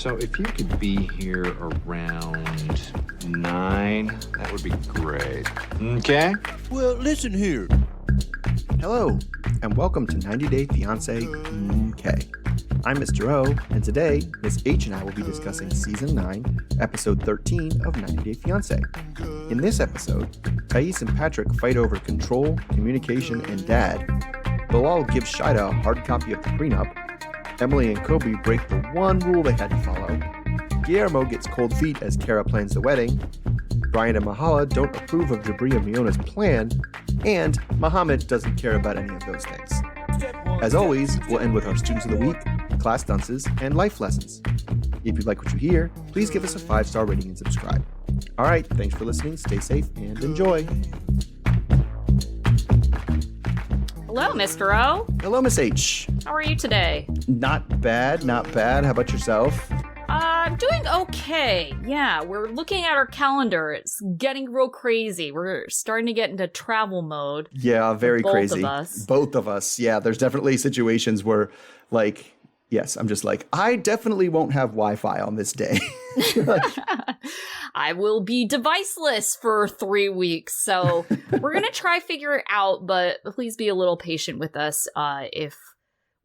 So if you could be here around 9, that would be great. Okay? Well, listen here. Hello, and welcome to 90 Day Fiancé MK. I'm Mr. O, and today, Miss H and I will be discussing Season 9, Episode 13 of 90 Day Fiancé. In this episode, Thais and Patrick fight over control, communication, and dad. Bilal gives Shaeeda a hard copy of the prenup. Emily and Kobe break the one rule they had to follow. Guillermo gets cold feet as Kara plans the wedding. Brian and Mahala don't approve of Jibri and Miona's plan, and Mohamed doesn't care about any of those things. As always, we'll end with our Students of the Week, class dunces, and life lessons. If you like what you hear, please give us a 5-star rating and subscribe. All right, thanks for listening, stay safe, and enjoy. Hello, Mr. O. Hello, Miss H. How are you today? Not bad, not bad. How about yourself? I'm doing okay. Yeah, we're looking at our calendar. It's getting real crazy. We're starting to get into travel mode. Yeah, very crazy. Both of us. Both of us. Yeah, there's definitely situations where, like, yes, I'm just like, I definitely won't have Wi-Fi on this day. I will be deviceless for 3 weeks, so we're going to try figure it out, but please be a little patient with us if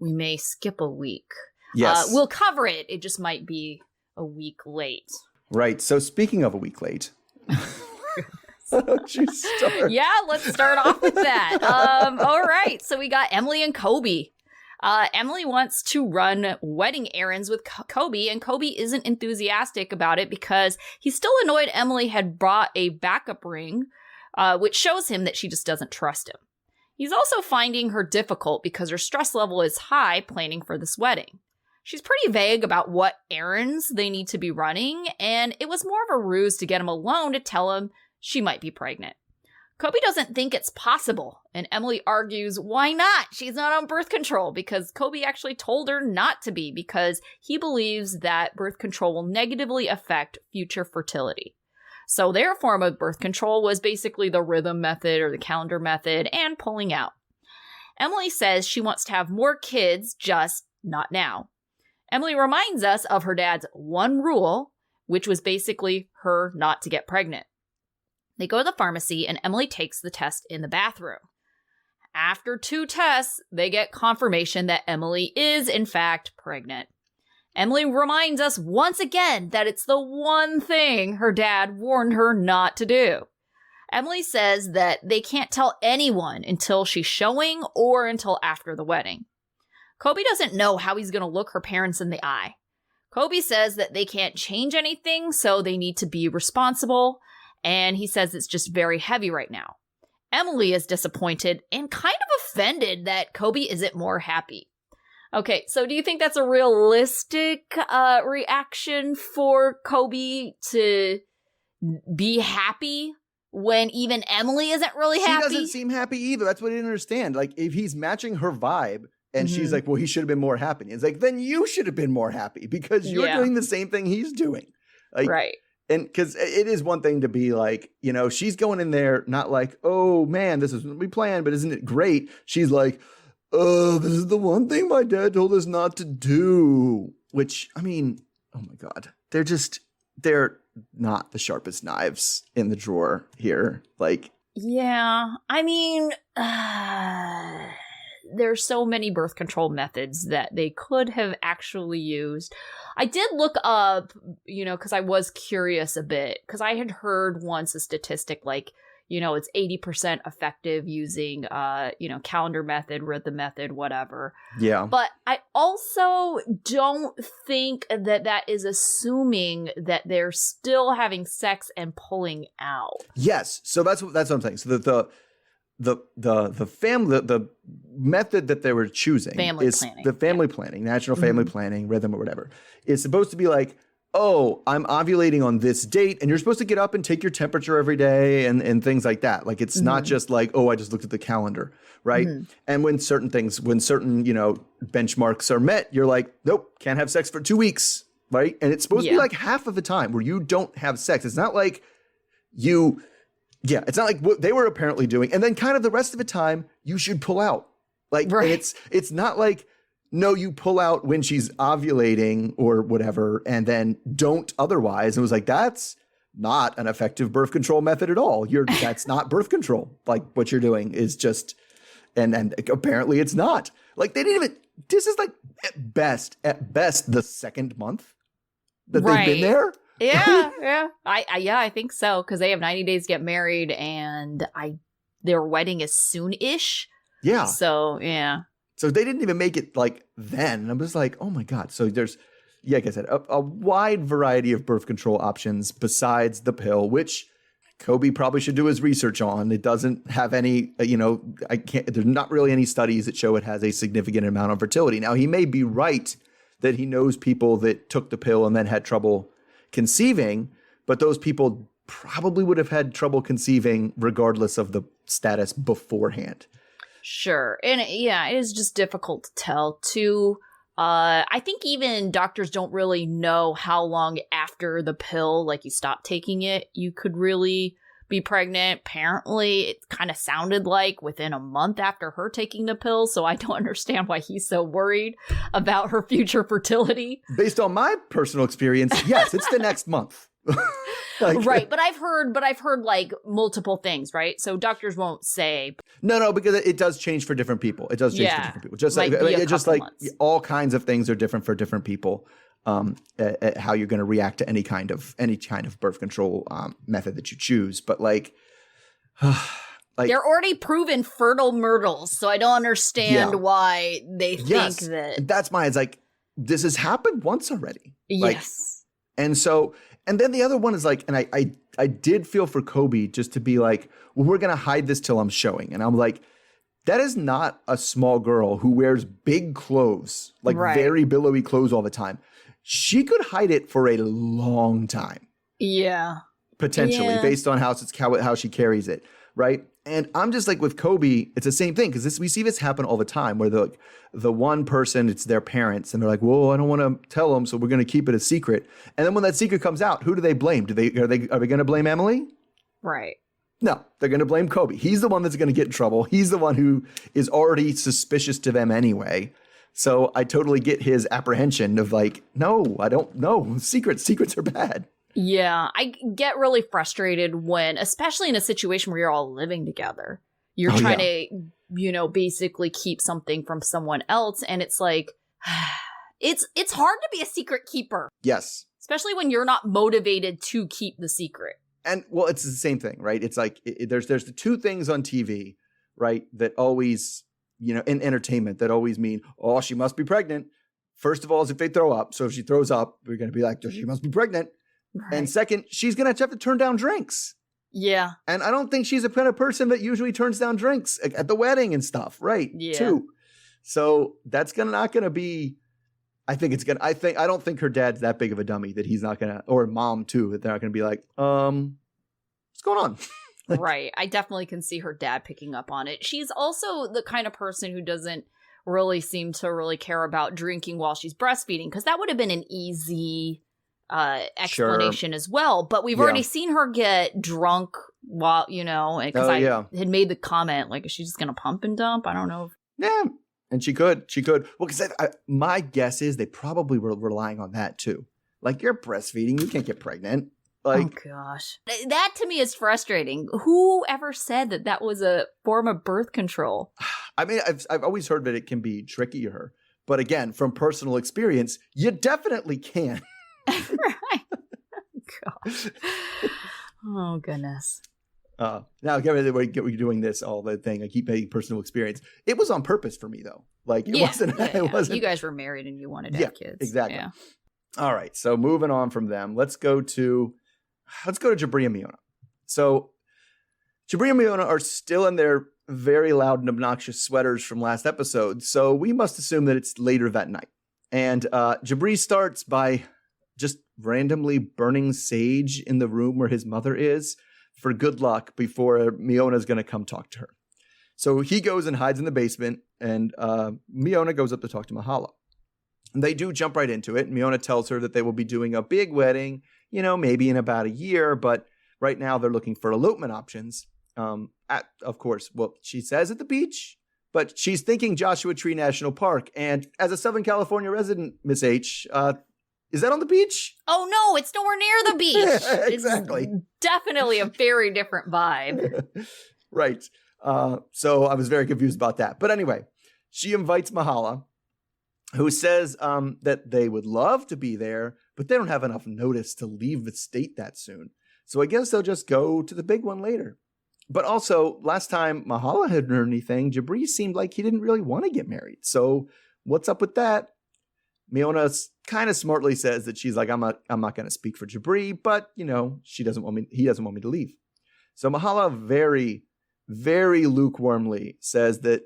we may skip a week. Yes. We'll cover it. It just might be a week late. Right. So speaking of a week late. Don't you start. Yeah, let's start off with that. All right. So we got Emily and Kobe. Emily wants to run wedding errands with Kobe, and Kobe isn't enthusiastic about it because he's still annoyed Emily had brought a backup ring, which shows him that she just doesn't trust him. He's also finding her difficult because her stress level is high planning for this wedding. She's pretty vague about what errands they need to be running, and it was more of a ruse to get him alone to tell him she might be pregnant. Kobe doesn't think it's possible, and Emily argues, why not? She's not on birth control, because Kobe actually told her not to be because he believes that birth control will negatively affect future fertility. So their form of birth control was basically the rhythm method or the calendar method and pulling out. Emily says she wants to have more kids, just not now. Emily reminds us of her dad's one rule, which was basically her not to get pregnant. They go to the pharmacy and Emily takes the test in the bathroom. After 2 tests, they get confirmation that Emily is, in fact, pregnant. Emily reminds us once again that it's the one thing her dad warned her not to do. Emily says that they can't tell anyone until she's showing or until after the wedding. Kobe doesn't know how he's going to look her parents in the eye. Kobe says that they can't change anything, so they need to be responsible, and he says it's just very heavy right now. Emily is disappointed and kind of offended that Kobe isn't more happy. Okay, so do you think that's a realistic reaction for Kobe to be happy when even Emily isn't really happy? She doesn't seem happy either. That's what I didn't understand. Like, if he's matching her vibe, and she's like, well, he should have been more happy. It's like, then you should have been more happy because you're doing the same thing he's doing. Like, right. And because it is one thing to be like, you know, she's going in there not like, oh, man, this is what we planned, but isn't it great? She's like, oh, this is the one thing my dad told us not to do. Which, I mean, oh, my God. They're not the sharpest knives in the drawer here. Like. Yeah, I mean. There's so many birth control methods that they could have actually used. I did look up, because I was curious a bit, because I had heard once a statistic like, it's 80% effective using, calendar method, rhythm method, whatever. Yeah. But I also don't think that is assuming that they're still having sex and pulling out. Yes. So that's what I'm saying. So the method that they were choosing is planning. The family planning, national family planning, rhythm or whatever. It's supposed to be like, oh, I'm ovulating on this date, and you're supposed to get up and take your temperature every day and things like that. Like, it's not just like, oh, I just looked at the calendar, right? And when certain benchmarks are met, you're like, nope, can't have sex for 2 weeks, right? And it's supposed to be like half of the time where you don't have sex. It's not like it's not like what they were apparently doing. And then kind of the rest of the time, you should pull out. Like, and it's not like no, you pull out when she's ovulating or whatever, and then don't otherwise. And it was like, that's not an effective birth control method at all. That's not birth control. Like what you're doing is just, and apparently it's not. Like they didn't even, this is like at best, the second month that they've been there. Yeah. I think so. Cause they have 90 days to get married and their wedding is soon-ish. Yeah. So, yeah. So they didn't even make it like then. And I was like, oh my God. So there's, like I said, a wide variety of birth control options besides the pill, which Kobe probably should do his research on. It doesn't have any, there's not really any studies that show it has a significant amount of fertility. Now, he may be right that he knows people that took the pill and then had trouble conceiving, but those people probably would have had trouble conceiving regardless of the status beforehand. Sure. And it is just difficult to tell too. I think even doctors don't really know how long after the pill, like you stop taking it, you could really be pregnant. Apparently, it kind of sounded like within a month after her taking the pill. So I don't understand why he's so worried about her future fertility. Based on my personal experience, yes, it's the next month. Right, but I've heard like multiple things, right? So doctors won't say no, because it does change for different people. It does change for different people. Just like all kinds of things are different for different people. At how you're going to react to any kind of birth control method that you choose, but like they're already proven fertile myrtles, so I don't understand why they think that. That's my. It's like this has happened once already. Yes, and then the other one is like, and I did feel for Kobe just to be like, well, we're going to hide this till I'm showing. And I'm like, that is not a small girl who wears big clothes, like very billowy clothes all the time. She could hide it for a long time. Yeah. Potentially, based on how she carries it, right? And I'm just like with Kobe, it's the same thing because we see this happen all the time where the one person, it's their parents, and they're like, "Well, I don't want to tell them, so we're going to keep it a secret." And then when that secret comes out, who do they blame? Are they going to blame Emily? Right. No, they're going to blame Kobe. He's the one that's going to get in trouble. He's the one who is already suspicious to them anyway. So I totally get his apprehension of like, no, I don't know. Secrets are bad. Yeah, I get really frustrated when, especially in a situation where you're all living together, you're trying to, basically keep something from someone else. And it's like, it's hard to be a secret keeper. Yes. Especially when you're not motivated to keep the secret. And well, it's the same thing, right? It's like there's the two things on TV, right? That always, in entertainment that always mean, oh, she must be pregnant. First of all, is if they throw up. So if she throws up, we're going to be like, she must be pregnant. Right. And second, she's going to have to turn down drinks. Yeah. And I don't think she's the kind of person that usually turns down drinks at the wedding and stuff. Right. Yeah. Too. So that's not going to be, I don't think her dad's that big of a dummy that he's not going to, or mom too, that they're not going to be like, what's going on? Right. I definitely can see her dad picking up on it. She's also the kind of person who doesn't really seem to really care about drinking while she's breastfeeding, because that would have been an easy explanation as well. But we've already seen her get drunk while, because I had made the comment, like, is she just going to pump and dump? I don't know. Yeah. And she could. Well, because my guess is they probably were relying on that too. Like, you're breastfeeding, you can't get pregnant. Like, oh gosh, that to me is frustrating. Who ever said that was a form of birth control? I mean, I've always heard that it can be trickier, but again, from personal experience, you definitely can. Right. Gosh. Oh goodness. Now, we're doing this all the thing. I keep saying personal experience. It was on purpose for me though. Like it wasn't. Yeah. It wasn't. You guys were married and you wanted to have kids. Exactly. Yeah. All right. So moving on from them, let's go to Jibri and Miona. So Jibri and Miona are still in their very loud and obnoxious sweaters from last episode. So we must assume that it's later that night. And Jibri starts by just randomly burning sage in the room where his mother is for good luck before Miona is going to come talk to her. So he goes and hides in the basement, and Miona goes up to talk to Mahala. And they do jump right into it. Miona tells her that they will be doing a big wedding, maybe in about a year, but right now they're looking for elopement options. Of course, well, she says at the beach, But she's thinking Joshua Tree National Park. And as a Southern California resident, Miss H, is that on the beach? Oh, no, it's nowhere near the beach. Yeah, exactly. It's definitely a very different vibe. Right. So I was very confused about that. But anyway, she invites Mahala, who says that they would love to be there, but they don't have enough notice to leave the state that soon. So I guess they'll just go to the big one later. But also, last time Mahala hadn't heard anything, Jibri seemed like he didn't really want to get married. So what's up with that? Miona kind of smartly says that she's like, I'm not going to speak for Jibri, but he doesn't want me to leave. So Mahala very, very lukewarmly says that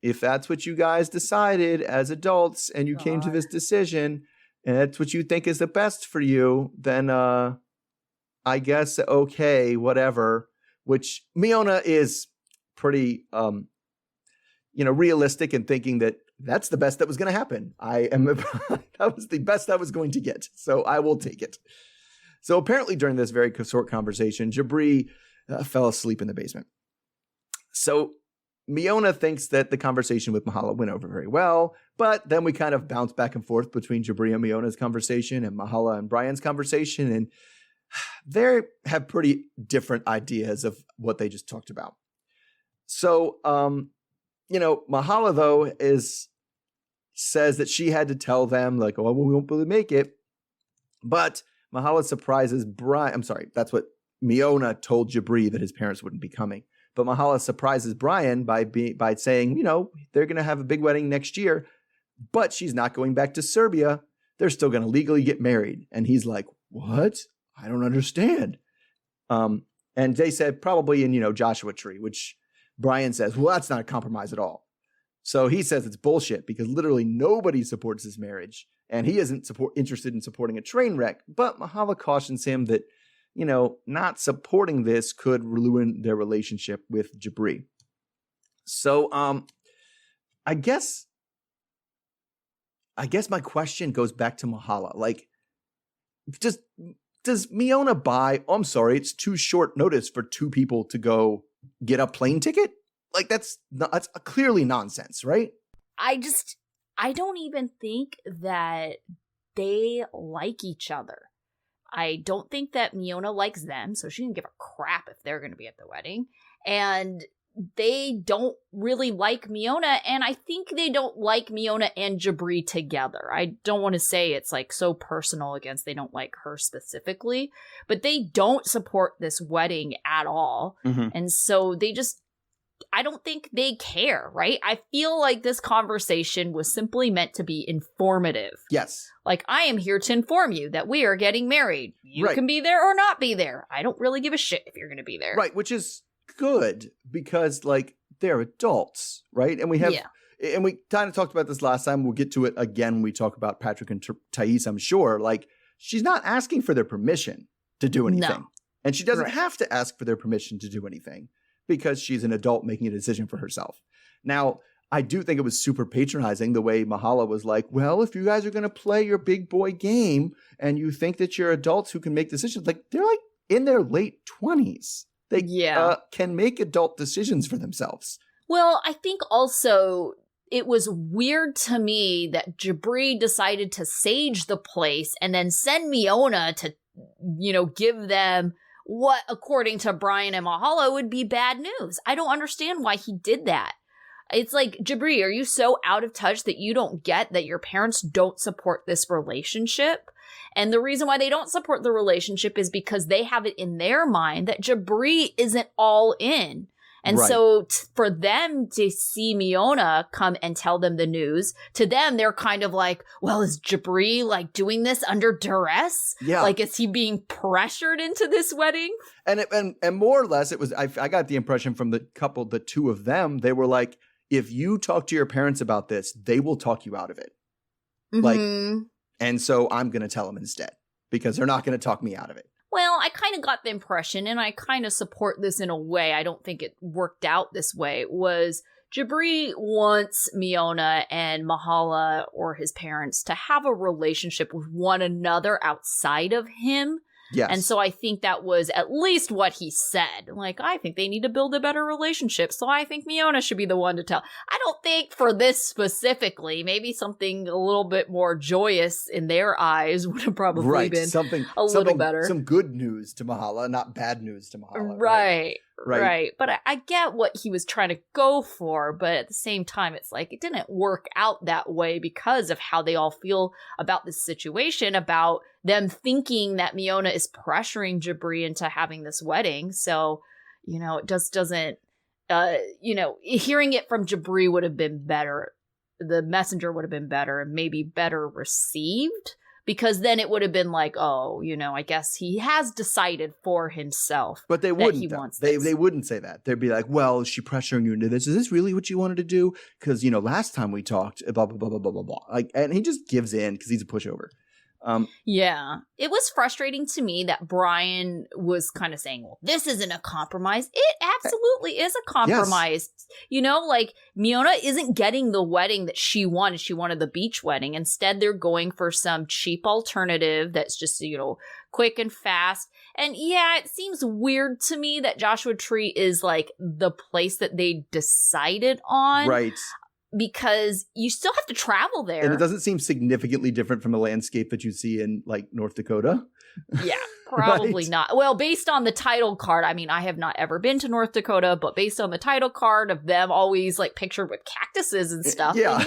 if that's what you guys decided as adults and you came to this decision and that's what you think is the best for you, then I guess okay, whatever. Which Miona is pretty realistic in thinking that that's the best that was going to happen. That was the best I was going to get, so I will take it. So apparently during this very short conversation, Jibri fell asleep in the basement. So Miona thinks that the conversation with Mahala went over very well, but then we kind of bounce back and forth between Jibri and Miona's conversation and Mahala and Brian's conversation, and they have pretty different ideas of what they just talked about. So, Mahala, though, says that she had to tell them, like, oh, we won't really make it. But Mahala surprises Brian. I'm sorry, that's what Miona told Jibri, that his parents wouldn't be coming. But Mahala surprises Brian by saying, they're going to have a big wedding next year, but she's not going back to Serbia. They're still going to legally get married. And he's like, what? I don't understand. And they said probably in, Joshua Tree, which Brian says, well, that's not a compromise at all. So he says it's bullshit because literally nobody supports this marriage. And he isn't interested in supporting a train wreck. But Mahala cautions him that, not supporting this could ruin their relationship with Jibri. So I guess my question goes back to Mahala. Like, does Miona buy, oh, I'm sorry, it's too short notice for two people to go get a plane ticket? Like, that's clearly nonsense, right? I don't even think that they like each other. I don't think that Miona likes them, so she didn't give a crap if they're going to be at the wedding. And they don't really like Miona, and I think they don't like Miona and Jibri together. I don't want to say it's like so personal against they don't like her specifically, but they don't support this wedding at all. Mm-hmm. And so I don't think they care, right? I feel like this conversation was simply meant to be informative. Yes. Like, I am here to inform you that we are getting married. You can be there or not be there. I don't really give a shit if you're going to be there. Right, which is good because, like, they're adults, right? And we have, and we kind of talked about this last time. We'll get to it again when we talk about Patrick and Thais, I'm sure. Like, she's not asking for their permission to do anything. No. And she doesn't have to ask for their permission to do anything, because she's an adult making a decision for herself. Now, I do think it was super patronizing the way Mahala was like, well, if you guys are going to play your big boy game and you think that you're adults who can make decisions, like, they're like in their late 20s. They can make adult decisions for themselves. Well, I think also it was weird to me that Jibri decided to sage the place and then send Miona to, give them what, according to Brian and Mahala, would be bad news. I don't understand why he did that. It's like, Jibri, are you so out of touch that you don't get that your parents don't support this relationship? And the reason why they don't support the relationship is because they have it in their mind that Jibri isn't all in. And so for them to see Miona come and tell them the news, to them, they're kind of like, well, is Jibri like doing this under duress? Yeah. Like, is he being pressured into this wedding? And more or less, it was, I got the impression from the two of them, they were like, if you talk to your parents about this, they will talk you out of it. Mm-hmm. Like, and so I'm going to tell them instead, because they're not going to talk me out of it. Well, I kind of got the impression, and I kind of support this in a way, I don't think it worked out this way, was Jibri wants Miona and Mahala or his parents to have a relationship with one another outside of him. Yes. And so I think that was at least what he said. Like, I think they need to build a better relationship. So I think Miona should be the one to tell. I don't think for this specifically, maybe something a little bit more joyous in their eyes would have probably been a little better. Some good news to Mahala, not bad news to Mahala. Right. But I get what he was trying to go for, but at the same time, it's like it didn't work out that way because of how they all feel about this situation, about them thinking that Miona is pressuring Jibri into having this wedding. So, it just doesn't, hearing it from Jibri would have been better. The messenger would have been better and maybe better received. Because then it would have been like, oh, I guess he has decided for himself. But they wouldn't. They wouldn't say that. They'd be like, well, is she pressuring you into this? Is this really what you wanted to do? Because, last time we talked, blah, blah, blah, blah, blah, blah, blah. Like, and he just gives in because he's a pushover. Yeah. It was frustrating to me that Brian was kind of saying, well, this isn't a compromise. It absolutely is a compromise. Yes. Like Miona isn't getting the wedding that she wanted. She wanted the beach wedding. Instead, they're going for some cheap alternative that's just, quick and fast. And yeah, it seems weird to me that Joshua Tree is like the place that they decided on. Right. Because you still have to travel there. And it doesn't seem significantly different from the landscape that you see in, like, North Dakota. Yeah, probably not. Well, based on the title card, I mean, I have not ever been to North Dakota, but based on the title card of them always, like, pictured with cactuses and stuff. Yeah.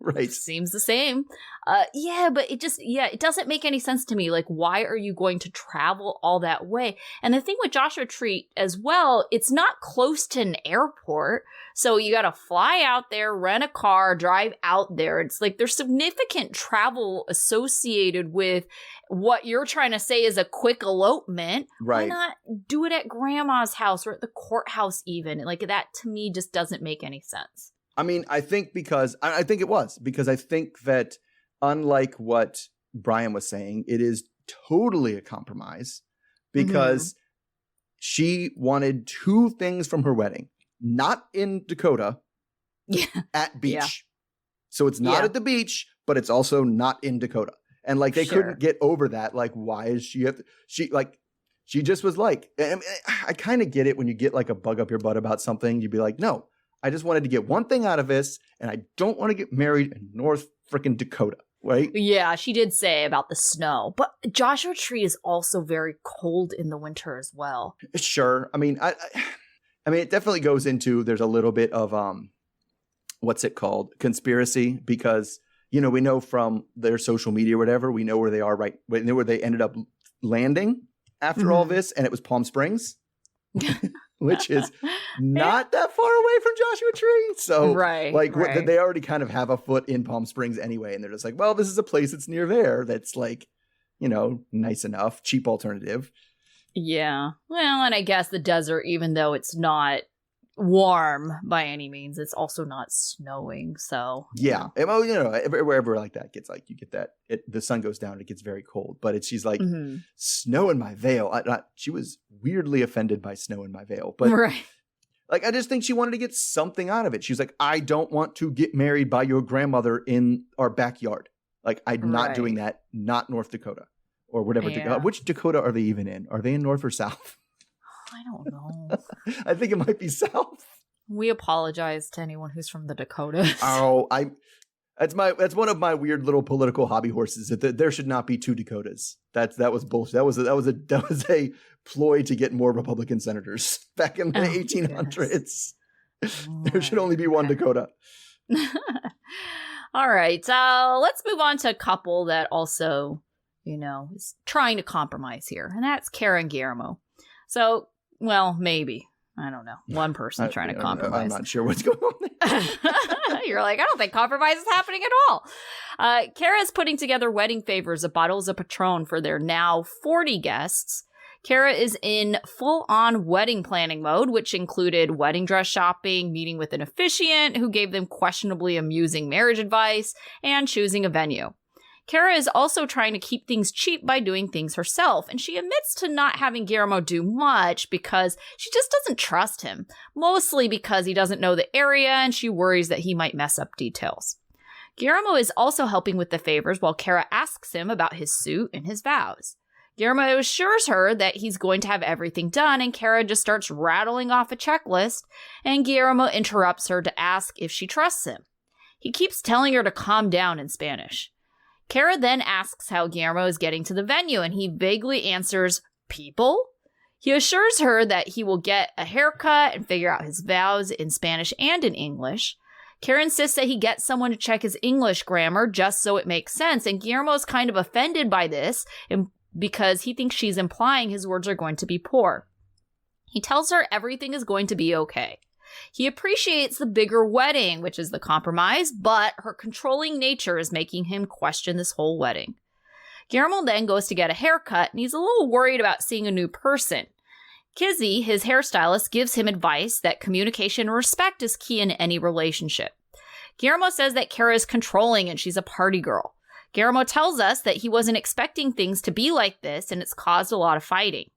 Right. Seems the same. But it doesn't make any sense to me. Like, why are you going to travel all that way? And the thing with Joshua Tree as well, it's not close to an airport. So you got to fly out there, rent a car, drive out there. It's like there's significant travel associated with what you're trying to say is a quick elopement. Right. Why not do it at grandma's house or at the courthouse even? Like that to me just doesn't make any sense. I mean, I think it was because I think that unlike what Brian was saying, it is totally a compromise because she wanted two things from her wedding. Not in Dakota, at beach. Yeah. So it's not at the beach, but it's also not in Dakota. And like they couldn't get over that. Like, why is she she just was like, I kind of get it when you get like a bug up your butt about something. You'd be like, no, I just wanted to get one thing out of this, and I don't want to get married in North freaking Dakota. Right? Yeah, she did say about the snow. But Joshua Tree is also very cold in the winter as well. Sure. I mean, I mean, it definitely goes into, there's a little bit of, what's it called? Conspiracy, because, we know from their social media or whatever, we know where they are we know where they ended up landing after all this, and it was Palm Springs, which is not that far away from Joshua Tree. So, they already kind of have a foot in Palm Springs anyway, and they're just like, well, this is a place that's near there that's like, nice enough, cheap alternative. Yeah. Well, and I guess the desert, even though it's not warm by any means, it's also not snowing. So yeah. Well, wherever like that gets like you get that the sun goes down, it gets very cold. But she's like snow in my veil. She was weirdly offended by snow in my veil, but like I just think she wanted to get something out of it. She's like, I don't want to get married by your grandmother in our backyard. Like I'm not doing that. Not North Dakota. Or whatever. Yeah. Which Dakota are they even in? Are they in North or South? I don't know. I think it might be South. We apologize to anyone who's from the Dakotas. That's one of my weird little political hobby horses. That there should not be two Dakotas. That was bullshit. That was a ploy to get more Republican senators back in the 1800s. There should only be one Dakota. All right. Let's move on to a couple that also, is trying to compromise here. And that's Kara and Guillermo. So, well, maybe. I don't know. One person trying to compromise. I'm not sure what's going on there. You're like, I don't think compromise is happening at all. Kara is putting together wedding favors of bottles of Patron for their now 40 guests. Kara is in full-on wedding planning mode, which included wedding dress shopping, meeting with an officiant who gave them questionably amusing marriage advice, and choosing a venue. Kara is also trying to keep things cheap by doing things herself, and she admits to not having Guillermo do much because she just doesn't trust him, mostly because he doesn't know the area and she worries that he might mess up details. Guillermo is also helping with the favors while Kara asks him about his suit and his vows. Guillermo assures her that he's going to have everything done, and Kara just starts rattling off a checklist, and Guillermo interrupts her to ask if she trusts him. He keeps telling her to calm down in Spanish. Kara then asks how Guillermo is getting to the venue, and he vaguely answers, people? He assures her that he will get a haircut and figure out his vows in Spanish and in English. Kara insists that he get someone to check his English grammar just so it makes sense, and Guillermo is kind of offended by this because he thinks she's implying his words are going to be poor. He tells her everything is going to be okay. He appreciates the bigger wedding, which is the compromise, but her controlling nature is making him question this whole wedding. Guillermo then goes to get a haircut, and he's a little worried about seeing a new person. Kizzy, his hairstylist, gives him advice that communication and respect is key in any relationship. Guillermo says that Kara is controlling and she's a party girl. Guillermo tells us that he wasn't expecting things to be like this, and it's caused a lot of fighting.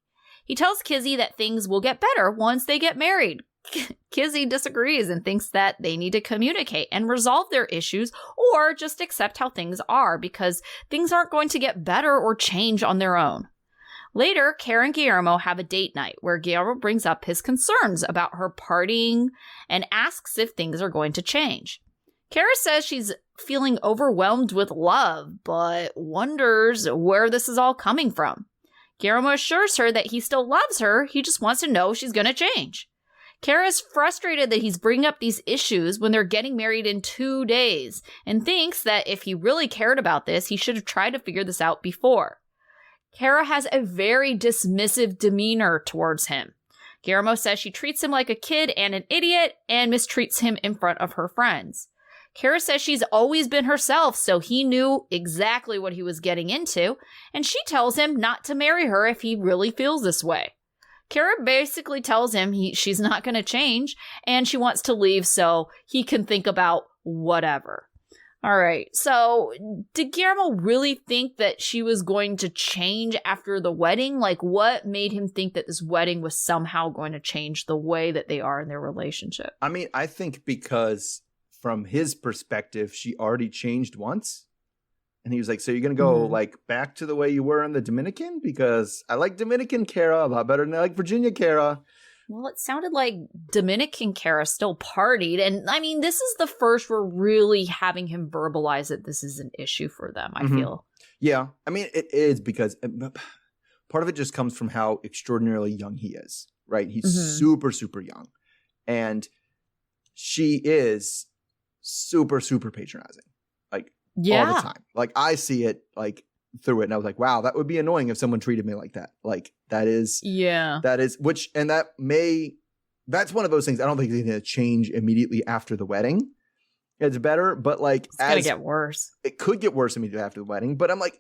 He tells Kizzy that things will get better once they get married. Kizzy disagrees and thinks that they need to communicate and resolve their issues or just accept how things are because things aren't going to get better or change on their own. Later, Kara and Guillermo have a date night where Guillermo brings up his concerns about her partying and asks if things are going to change. Kara says she's feeling overwhelmed with love, but wonders where this is all coming from. Guillermo assures her that he still loves her, he just wants to know if she's going to change. Kara is frustrated that he's bringing up these issues when they're getting married in 2 days, and thinks that if he really cared about this, he should have tried to figure this out before. Kara has a very dismissive demeanor towards him. Guillermo says she treats him like a kid and an idiot, and mistreats him in front of her friends. Kara says she's always been herself, so he knew exactly what he was getting into, and she tells him not to marry her if he really feels this way. Kara basically tells him she's not going to change, and she wants to leave so he can think about whatever. All right, so did Guillermo really think that she was going to change after the wedding? Like, what made him think that this wedding was somehow going to change the way that they are in their relationship? I mean, I think because from his perspective, she already changed once. And he was like, so you're going to go like back to the way you were in the Dominican? Because I like Dominican Kara a lot better than I like Virginia Kara. Well, it sounded like Dominican Kara still partied. And I mean, this is the first we're really having him verbalize that this is an issue for them, I feel. Yeah. I mean, it is because part of it just comes from how extraordinarily young he is, right? He's super, super young. And she is super, super patronizing. Like, all the time. Like, I see it like through it, and I was like, wow, that would be annoying if someone treated me like that. Like, that's one of those things I don't think it's going to change immediately after the wedding. It's better, but like, it's going to get worse. It could get worse immediately after the wedding, but I'm like,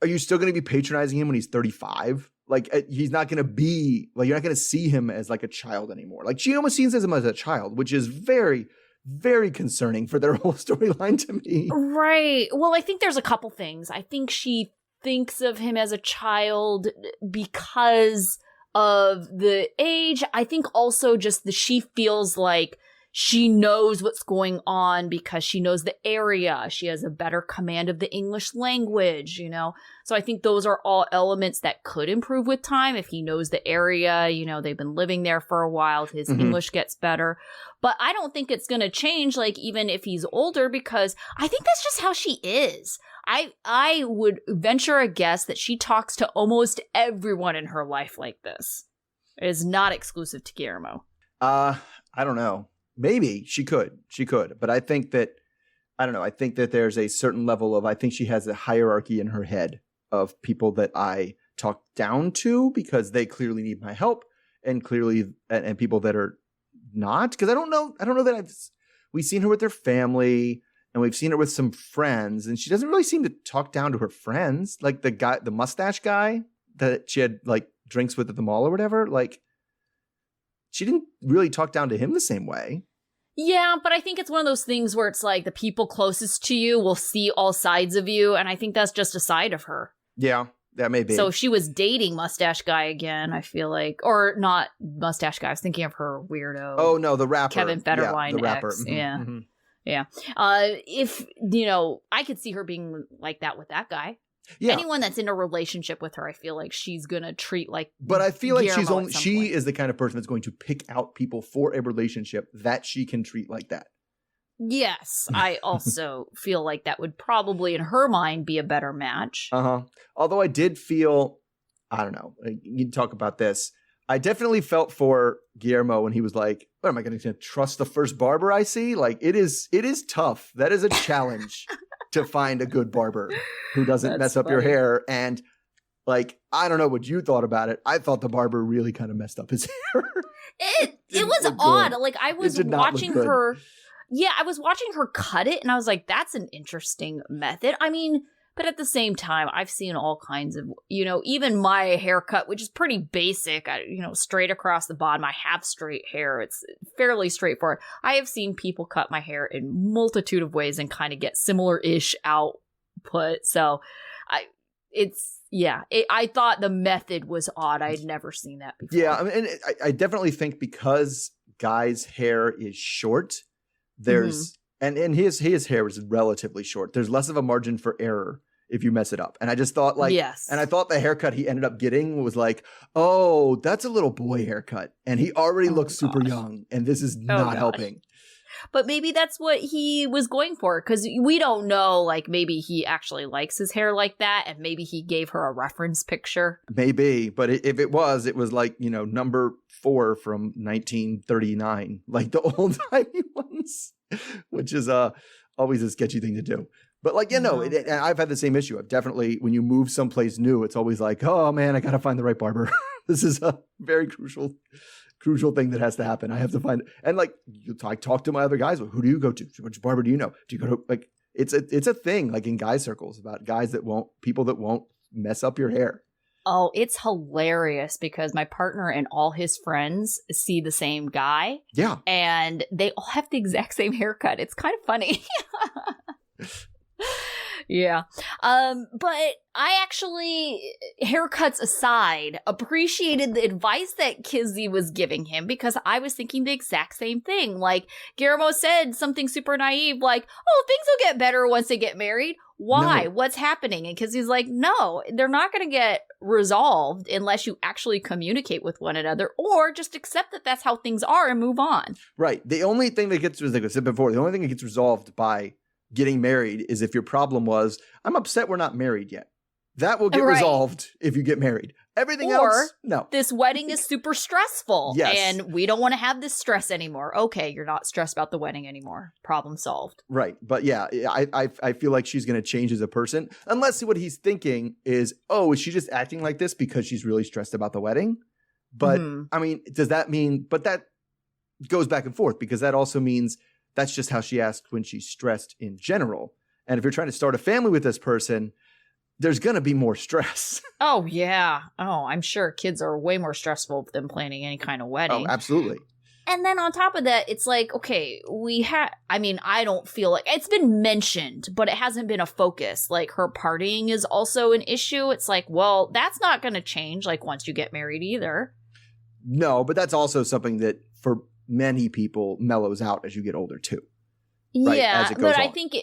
are you still going to be patronizing him when he's 35? Like, he's not going to be, like, you're not going to see him as like a child anymore. Like, she almost sees him as a child, which is very, very concerning for their whole storyline to me. Right. Well, I think there's a couple things. I think she thinks of him as a child because of the age. I think also just that she feels like she knows what's going on because she knows the area. She has a better command of the English language, you know? So I think those are all elements that could improve with time. If he knows the area, you know, they've been living there for a while, his English gets better. But I don't think it's going to change, like, even if he's older, because I think that's just how she is. I would venture a guess that she talks to almost everyone in her life like this. It is not exclusive to Guillermo. I don't know. Maybe she could, but I think that, I don't know. I think that there's a certain level of, I think she has a hierarchy in her head of people that I talk down to because they clearly need my help, and people that are not, because I don't know that we've seen her with their family and we've seen her with some friends, and she doesn't really seem to talk down to her friends. Like the mustache guy that she had like drinks with at the mall or whatever, like, she didn't really talk down to him the same way. Yeah, but I think it's one of those things where it's like the people closest to you will see all sides of you, and I think that's just a side of her. Yeah, that may be. So if she was dating Mustache Guy again, I feel like, or not Mustache Guy, I was thinking of her weirdo. Oh, no, the rapper. Kevin Federline, the rapper. ex. Yeah. Mm-hmm. Yeah. If, you know, I could see her being like that with that guy. Yeah. Anyone that's in a relationship with her, I feel like she's gonna treat like. But I feel like Guillermo she is the kind of person that's going to pick out people for a relationship that she can treat like that. Yes, I also feel like that would probably, in her mind, be a better match. Although I did feel, I don't know, you can talk about this. I definitely felt for Guillermo when he was like, what am I going to trust the first barber I see? Like, it is tough. That is a challenge to find a good barber who doesn't mess up your hair. And like, I don't know what you thought about it. I thought the barber really kind of messed up his hair. It was odd. Like, I was watching her. Yeah, I was watching her cut it, and I was like, that's an interesting method. I mean, but at the same time, I've seen all kinds of, even my haircut, which is pretty basic, straight across the bottom. I have straight hair. It's fairly straightforward. I have seen people cut my hair in multitude of ways and kind of get similar-ish output. So I thought the method was odd. I had never seen that before. Yeah, I mean, and I definitely think because guys' hair is short, there's and his hair is relatively short. There's less of a margin for error if you mess it up. And I just thought and I thought the haircut he ended up getting was like, oh, that's a little boy haircut. And he already looks super young. And this is not helping. But maybe that's what he was going for. Because we don't know, like, maybe he actually likes his hair like that. And maybe he gave her a reference picture. Maybe. But if it was like, number 4 from 1939. Like the old-timey ones. Which is always a sketchy thing to do. But like, I've had the same issue. I've definitely, when you move someplace new, it's always like, oh man, I got to find the right barber. This is a very crucial thing that has to happen. I have to find, and like, I talk to my other guys. Who do you go to? Which barber do you know? Do you go to, like, it's a thing, like in guy circles about people that won't mess up your hair. Oh, it's hilarious because my partner and all his friends see the same guy. Yeah. And they all have the exact same haircut. It's kind of funny. Yeah. But I actually, haircuts aside, appreciated the advice that Kizzy was giving him because I was thinking the exact same thing. Like, Guillermo said something super naive, like, oh, things will get better once they get married. Why? No. What's happening? And Kizzy's like, no, they're not going to get resolved unless you actually communicate with one another or just accept that that's how things are and move on. Right. The only thing that gets, like I said before, the only thing that gets resolved by getting married is if your problem was, I'm upset we're not married yet. That will get resolved if you get married. Everything else, no. This wedding is super stressful. Yes. And we don't want to have this stress anymore. Okay, you're not stressed about the wedding anymore. Problem solved. Right. But yeah, I feel like she's going to change as a person. Unless what he's thinking is, oh, is she just acting like this because she's really stressed about the wedding? But I mean, does that mean, but that goes back and forth because that also means that's just how she acts when she's stressed in general. And if you're trying to start a family with this person, there's going to be more stress. Oh, yeah. Oh, I'm sure kids are way more stressful than planning any kind of wedding. Oh, absolutely. And then on top of that, it's like, okay, I don't feel like it's been mentioned, but it hasn't been a focus. Like her partying is also an issue. It's like, well, that's not going to change like once you get married either. No, but that's also something that for many people mellows out as you get older too. Right, yeah, but I think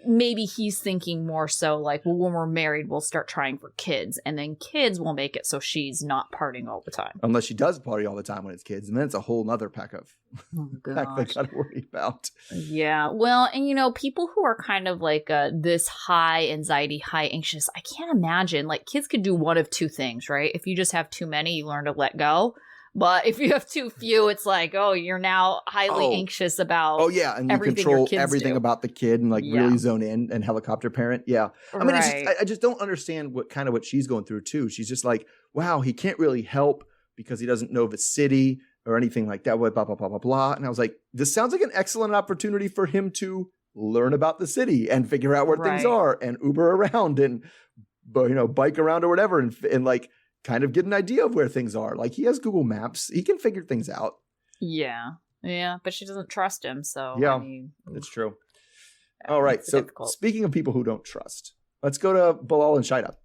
maybe he's thinking more so like, well, when we're married, we'll start trying for kids, and then kids will make it so she's not partying all the time. Unless she does party all the time when it's kids, and then it's a whole nother pack they gotta worry about. Yeah, well, and people who are kind of like this high anxiety, high anxious, I can't imagine, like kids could do one of two things, right? If you just have too many, you learn to let go. But if you have too few, it's like, oh, you're now highly anxious about and you control everything about the kid and like really zone in and helicopter parent. Yeah. I mean, I just don't understand what she's going through too. She's just like, wow, he can't really help because he doesn't know the city or anything like that. Blah, blah, blah, blah, blah. And I was like, this sounds like an excellent opportunity for him to learn about the city and figure out where things are and Uber around and, bike around or whatever. And like, kind of get an idea of where things are. Like he has Google Maps. He can figure things out. Yeah. Yeah. But she doesn't trust him. So yeah, it's true. All right. So speaking of people who don't trust, let's go to Bilal and Shaeeda.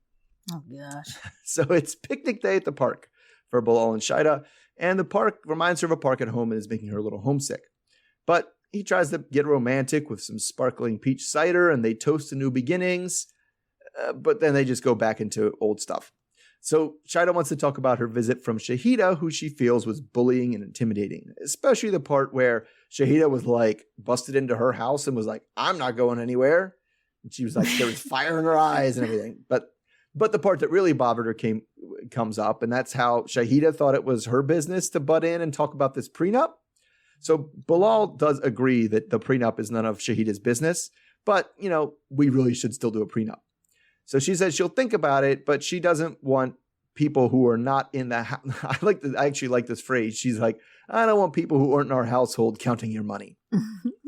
Oh gosh. So it's picnic day at the park for Bilal and Shaeeda. And the park reminds her of a park at home and is making her a little homesick. But he tries to get romantic with some sparkling peach cider and they toast to new beginnings. but then they just go back into old stuff. So Shaeeda wants to talk about her visit from Shaeeda, who she feels was bullying and intimidating, especially the part where Shaeeda was like busted into her house and was like, I'm not going anywhere. And she was like, there was fire in her eyes and everything. But the part that really bothered her comes up, and that's how Shaeeda thought it was her business to butt in and talk about this prenup. So Bilal does agree that the prenup is none of Shaheeda's business, but, we really should still do a prenup. So she says she'll think about it, but she doesn't want people who are not in the house. I actually like this phrase. She's like, I don't want people who aren't in our household counting your money.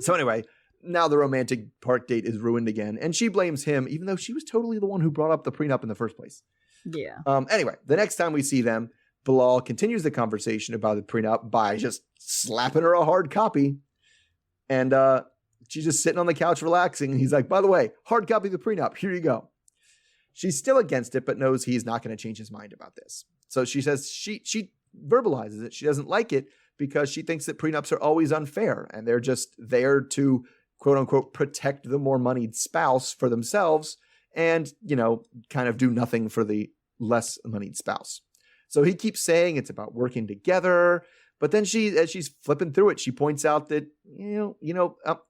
So anyway, now the romantic park date is ruined again, and she blames him, even though she was totally the one who brought up the prenup in the first place. Yeah. Anyway, the next time we see them, Bilal continues the conversation about the prenup by just slapping her a hard copy. And she's just sitting on the couch relaxing. And he's like, by the way, hard copy of the prenup. Here you go. She's still against it, but knows he's not going to change his mind about this. So she says she verbalizes it. She doesn't like it because she thinks that prenups are always unfair. And they're just there to, quote unquote, protect the more moneyed spouse for themselves and, kind of do nothing for the less moneyed spouse. So he keeps saying it's about working together. But then as she's flipping through it, she points out that,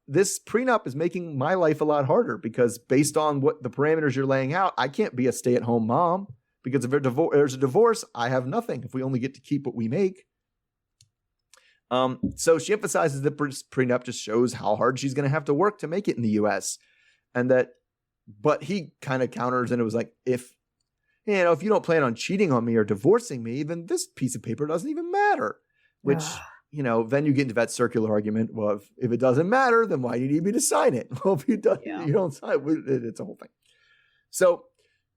this prenup is making my life a lot harder because based on what the parameters you're laying out, I can't be a stay-at-home mom because if there's a divorce, I have nothing if we only get to keep what we make. So she emphasizes that prenup just shows how hard she's going to have to work to make it in the U.S. But he kind of counters and it was like, if you don't plan on cheating on me or divorcing me, then this piece of paper doesn't even matter. Which, then you get into that circular argument. Well, if it doesn't matter, then why do you need me to sign it? Well, if you don't sign it, it's a whole thing. So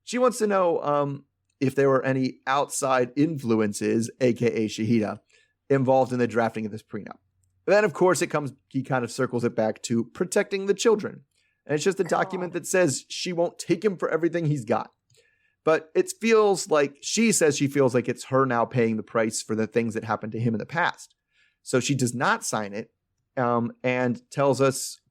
she wants to know if there were any outside influences, aka Shaeeda, involved in the drafting of this prenup. And then, of course, he kind of circles it back to protecting the children. And it's just a document that says she won't take him for everything he's got. But she says she feels like it's her now paying the price for the things that happened to him in the past. So she does not sign it and tells us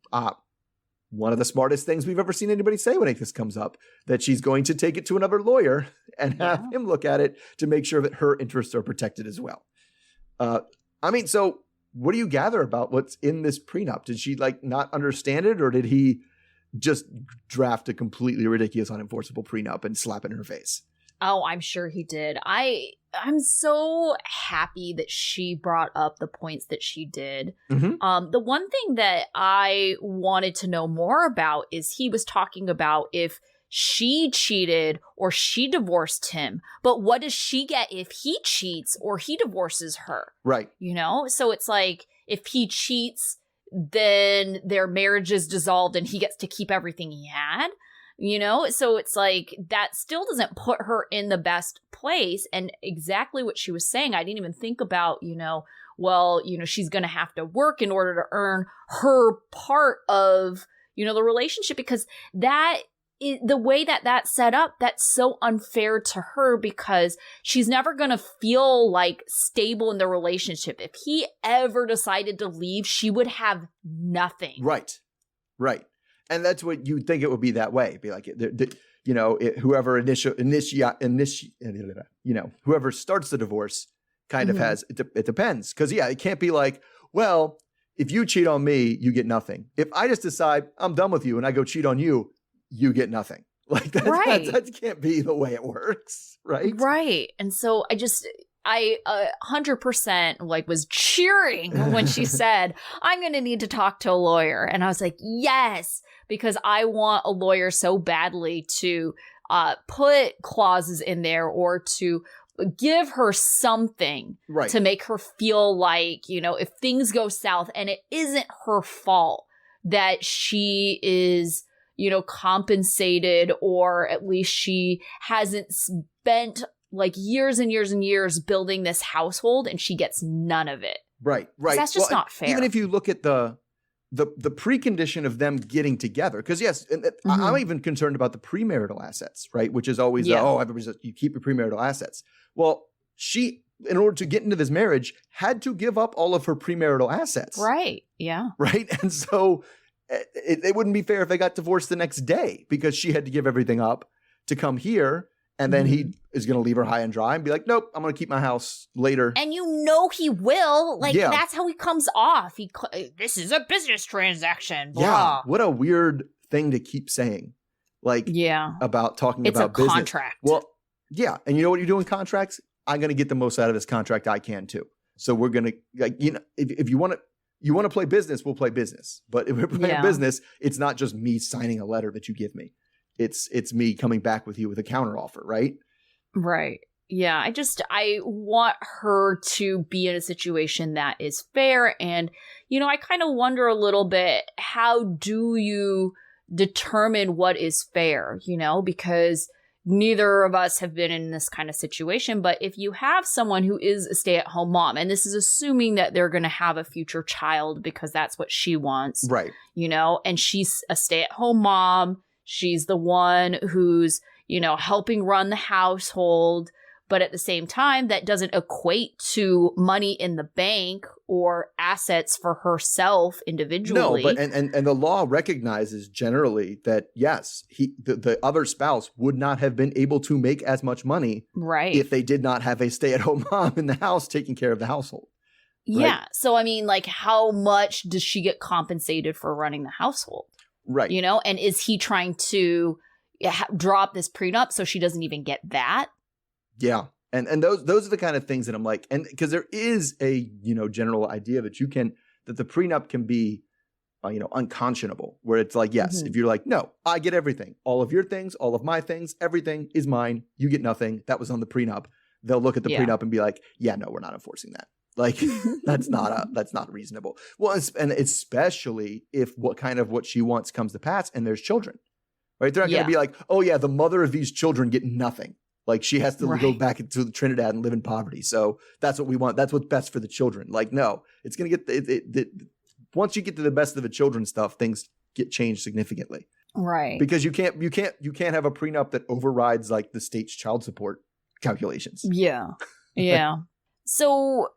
one of the smartest things we've ever seen anybody say when this comes up, that she's going to take it to another lawyer and have him look at it to make sure that her interests are protected as well. So what do you gather about what's in this prenup? Did she not understand it, or did he just draft a completely ridiculous, unenforceable prenup and slap it in her face? Oh, I'm sure he did. I'm so happy that she brought up the points that she did. Mm-hmm. The one thing that I wanted to know more about is he was talking about if she cheated or she divorced him, but what does she get if he cheats or he divorces her? Right. So it's like if he cheats, then their marriage is dissolved and he gets to keep everything he had, So it's like that still doesn't put her in the best place. And exactly what she was saying, I didn't even think about, she's going to have to work in order to earn her part of, the relationship, because that the way that that's set up, that's so unfair to her because she's never going to feel stable in the relationship. If he ever decided to leave, she would have nothing. Right. And that's what you'd think it would be that way. Be like, whoever whoever starts the divorce kind of has, it depends. Because it can't be like, well, if you cheat on me, you get nothing. If I just decide I'm done with you and I go cheat on you, you get nothing. That can't be the way it works, right? Right. And so I 100% was cheering when she said, I'm going to need to talk to a lawyer. And I was like, yes, because I want a lawyer so badly to put clauses in there or to give her something to make her feel like, if things go south and it isn't her fault that she is compensated, or at least she hasn't spent years and years and years building this household and she gets none of it. Right. That's just not fair. Even if you look at the precondition of them getting together, because I'm even concerned about the premarital assets, right? Which is always you keep your premarital assets. Well, she, in order to get into this marriage, had to give up all of her premarital assets. Right. Yeah. Right. And so it wouldn't be fair if they got divorced the next day because she had to give everything up. to come here. And then he is going to leave her high and dry and be like, nope, I'm going to keep my house later. And you know he will. Like, that's how he comes off. This is a business transaction. Blah. Yeah. What a weird thing to keep saying. Like, about talking about business. It's a contract. Well, yeah. And you know what you do in contracts? I'm going to get the most out of this contract I can too. So we're going to, like, you know, if you want to play business, we'll play business. But if we're playing business, it's not just me signing a letter that you give me. It's me coming back with you with a counteroffer, right? Right. Yeah. I want her to be in a situation that is fair. And, you know, I kind of wonder a little bit, how do you determine what is fair, you know, because neither of us have been in this kind of situation. But if you have someone who is a stay-at-home mom, and this is assuming that they're going to have a future child because that's what she wants, right? You know, and she's a stay-at-home mom. She's the one who's, you know, helping run the household. But at the same time, that doesn't equate to money in the bank or assets for herself individually. No, but and the law recognizes generally that, yes, the other spouse would not have been able to make as much money, right, if they did not have a stay-at-home mom in the house taking care of the household. Right? Yeah. So, I mean, like, how much does she get compensated for running the household? Right. You know, and is he trying to drop this prenup so she doesn't even get that? Yeah. And those are the kind of things that I'm like, and because there is a, you know, general idea that that the prenup can be, you know, unconscionable, where it's like, yes, if you're like, no, I get everything, all of your things, all of my things, everything is mine. You get nothing. That was on the prenup. They'll look at the prenup and be like, yeah, no, we're not enforcing that. Like, that's not reasonable. Well, and especially if what she wants comes to pass and there's children, right? They're not going to be like, oh yeah, the mother of these children get nothing. Like, she has to go back into Trinidad and live in poverty. So that's what we want. That's what's best for the children. Like, no, it's going to get once you get to the best of the children stuff, things get changed significantly. Right. Because you can't have a prenup that overrides like the state's child support calculations. Yeah. Yeah. So,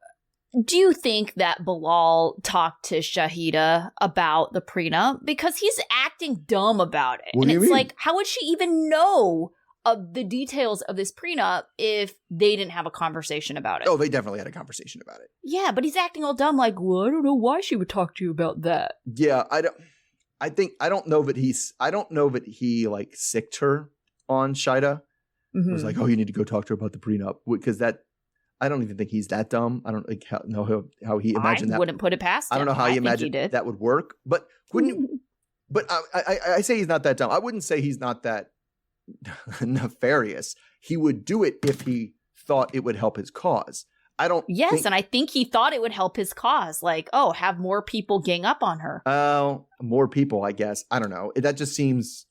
do you think that Bilal talked to Shaeeda about the prenup? Because he's acting dumb about it. What do you mean? Like, how would she even know of the details of this prenup if they didn't have a conversation about it? Oh, they definitely had a conversation about it. Yeah, but he's acting all dumb, like, well, I don't know why she would talk to you about that. Yeah, I don't know that he like sicked her on Shaeeda. It was like, oh, you need to go talk to her about the prenup, because I don't even think he's that dumb. I don't know how he imagined that. I wouldn't put it past him. I don't know how he imagined that would work. But wouldn't you? But I say he's not that dumb. I wouldn't say he's not that nefarious. He would do it if he thought it would help his cause. Yes, and I think he thought it would help his cause. Like, oh, have more people gang up on her. Oh, more people, I guess. I don't know. That just seems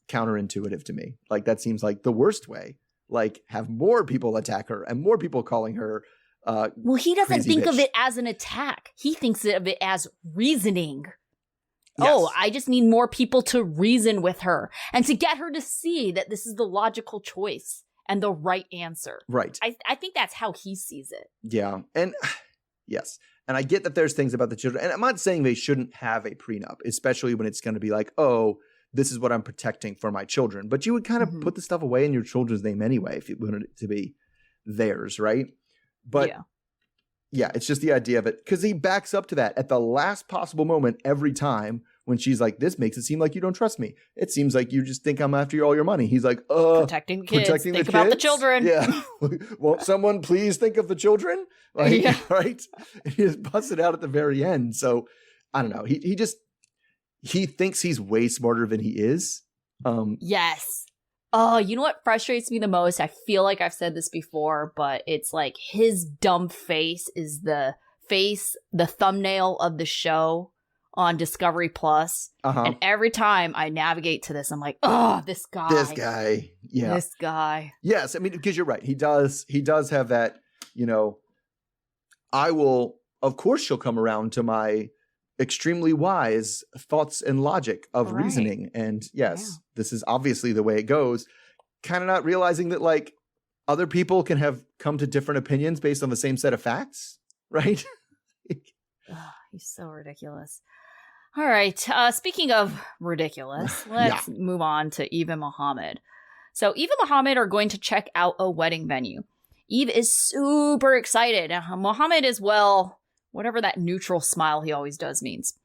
counterintuitive to me. Like, that seems like the worst way. Like, have more people attack her and more people calling her well, he doesn't think bitch. of it as an attack. He thinks of it as reasoning. Yes. Oh, I just need more people to reason with her and to get her to see that this is the logical choice and the right answer. Right. I think that's how he sees it. Yeah. And yes. And I get that there's things about the children. And I'm not saying they shouldn't have a prenup, especially when it's going to be like, oh, this is what I'm protecting for my children. But you would kind of put the stuff away in your children's name anyway if you wanted it to be theirs, right? But yeah, it's just the idea of it. Because he backs up to that at the last possible moment every time when she's like, this makes it seem like you don't trust me. It seems like you just think I'm after all your money. He's like, protecting the kids. Think about the children. Yeah. Won't someone please think of the children? Like, right? He just busts it out at the very end. So I don't know. He thinks he's way smarter than he is. Yes. Oh, you know what frustrates me the most? I feel like I've said this before, but it's like his dumb face is the thumbnail of the show on Discovery Plus. And every time I navigate to this, I'm like, oh, this guy. Yeah. This guy. Yes. I mean, because you're right. He does have that, you know, of course she'll come around to my extremely wise thoughts and logic of reasoning. And yes, this is obviously the way it goes. Kind of not realizing that like other people can have come to different opinions based on the same set of facts, right? He's so ridiculous. All right. Speaking of ridiculous, let's move on to even Mohamed. So Eve and Mohamed are going to check out a wedding venue. Eve is super excited. Mohamed is, well, whatever that neutral smile he always does means.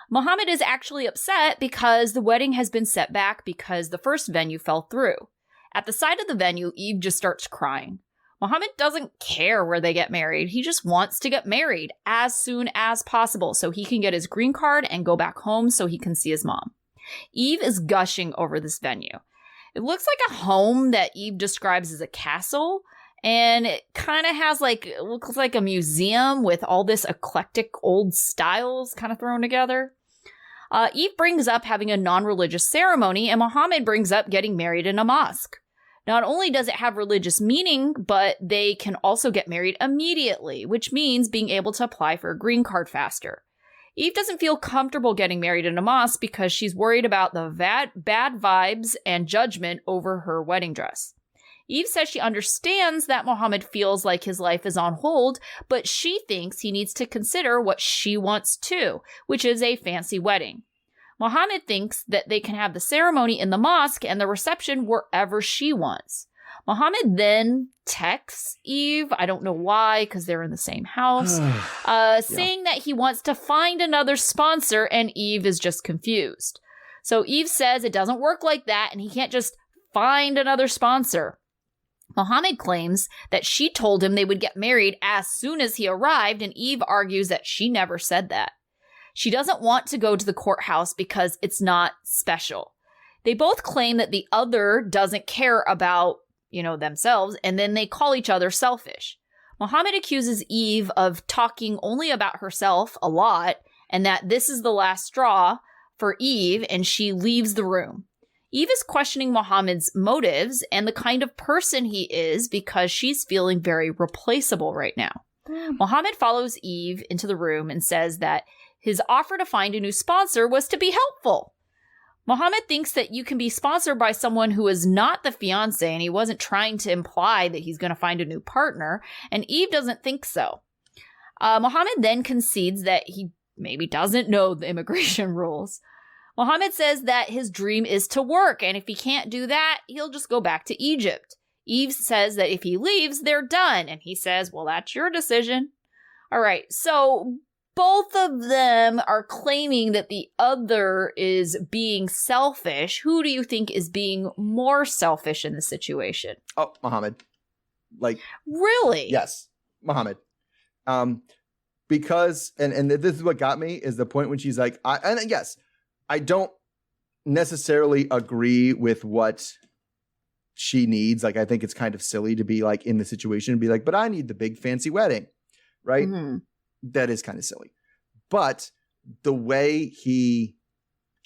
Mohamed is actually upset because the wedding has been set back because the first venue fell through. At the side of the venue, Eve just starts crying. Mohamed doesn't care where they get married. He just wants to get married as soon as possible so he can get his green card and go back home so he can see his mom. Eve is gushing over this venue. It looks like a home that Eve describes as a castle, and it kind of has it looks like a museum with all this eclectic old styles kind of thrown together. Eve brings up having a non-religious ceremony, and Mohamed brings up getting married in a mosque. Not only does it have religious meaning, but they can also get married immediately, which means being able to apply for a green card faster. Eve doesn't feel comfortable getting married in a mosque because she's worried about the bad vibes and judgment over her wedding dress. Eve says she understands that Mohamed feels like his life is on hold, but she thinks he needs to consider what she wants too, which is a fancy wedding. Mohamed thinks that they can have the ceremony in the mosque and the reception wherever she wants. Mohamed then texts Eve, I don't know why, because they're in the same house, saying that he wants to find another sponsor, and Eve is just confused. So Eve says it doesn't work like that, and he can't just find another sponsor. Mohamed claims that she told him they would get married as soon as he arrived, and Eve argues that she never said that. She doesn't want to go to the courthouse because it's not special. They both claim that the other doesn't care about, themselves, and then they call each other selfish. Mohamed accuses Eve of talking only about herself a lot, and that this is the last straw for Eve, and she leaves the room. Eve is questioning Mohamed's motives and the kind of person he is because she's feeling very replaceable right now. Mohamed follows Eve into the room and says that his offer to find a new sponsor was to be helpful. Mohamed thinks that you can be sponsored by someone who is not the fiancé, and he wasn't trying to imply that he's going to find a new partner, and Eve doesn't think so. Mohamed then concedes that he maybe doesn't know the immigration rules. Mohamed says that his dream is to work, and if he can't do that, he'll just go back to Egypt. Eve says that if he leaves, they're done, and he says, well, that's your decision. All right, so both of them are claiming that the other is being selfish. Who do you think is being more selfish in this situation? Oh, Mohamed. Really? Yes, Mohamed. Because, and this is what got me, is the point when she's like, I don't necessarily agree with what she needs. I think it's kind of silly to be in the situation and be like, but I need the big fancy wedding, right? Mm-hmm. That is kind of silly. But the way he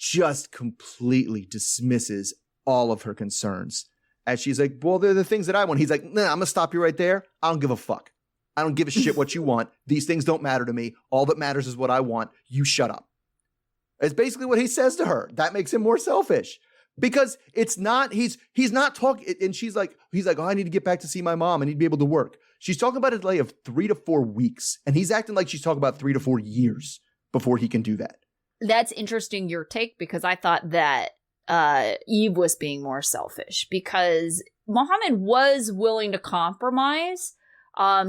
just completely dismisses all of her concerns as she's like, well, they're the things that I want. He's like, nah, I'm going to stop you right there. I don't give a fuck. I don't give a shit what you want. These things don't matter to me. All that matters is what I want. You shut up. It's basically what he says to her. That makes him more selfish because it's not, he's not talking. And he's like, oh, I need to get back to see my mom. I need to be able to work. She's talking about a delay of 3 to 4 weeks. And he's acting like she's talking about 3 to 4 years before he can do that. That's interesting, your take, because I thought that Eve was being more selfish because Mohamed was willing to compromise.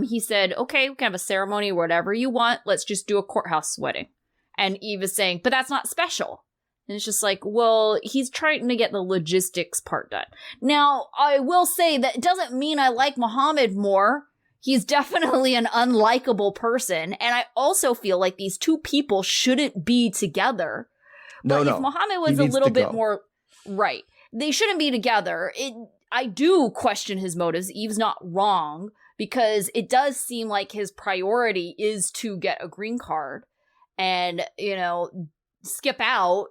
He said, okay, we can have a ceremony, whatever you want. Let's just do a courthouse wedding. And Eve is saying, but that's not special. And it's just like, well, he's trying to get the logistics part done. Now, I will say that it doesn't mean I like Mohamed more. He's definitely an unlikable person. And I also feel like these two people shouldn't be together. But if Mohamed was a little bit more right, they shouldn't be together. I do question his motives. Eve's not wrong because it does seem like his priority is to get a green card. And, skip out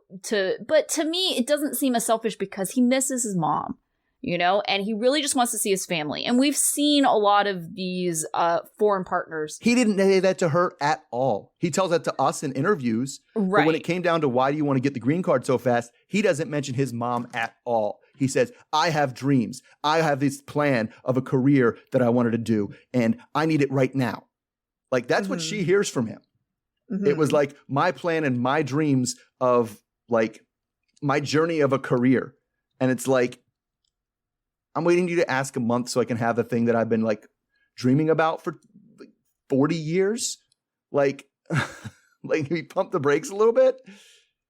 but to me, it doesn't seem as selfish because he misses his mom, and he really just wants to see his family. And we've seen a lot of these foreign partners. He didn't say that to her at all. He tells that to us in interviews. Right. But when it came down to why do you want to get the green card so fast, he doesn't mention his mom at all. He says, I have dreams. I have this plan of a career that I wanted to do, and I need it right now. That's what she hears from him. Mm-hmm. It was my plan and my dreams of my journey of a career. And it's I'm waiting you to ask a month so I can have the thing that I've been like dreaming about for like 40 years. Like, like we pump the brakes a little bit.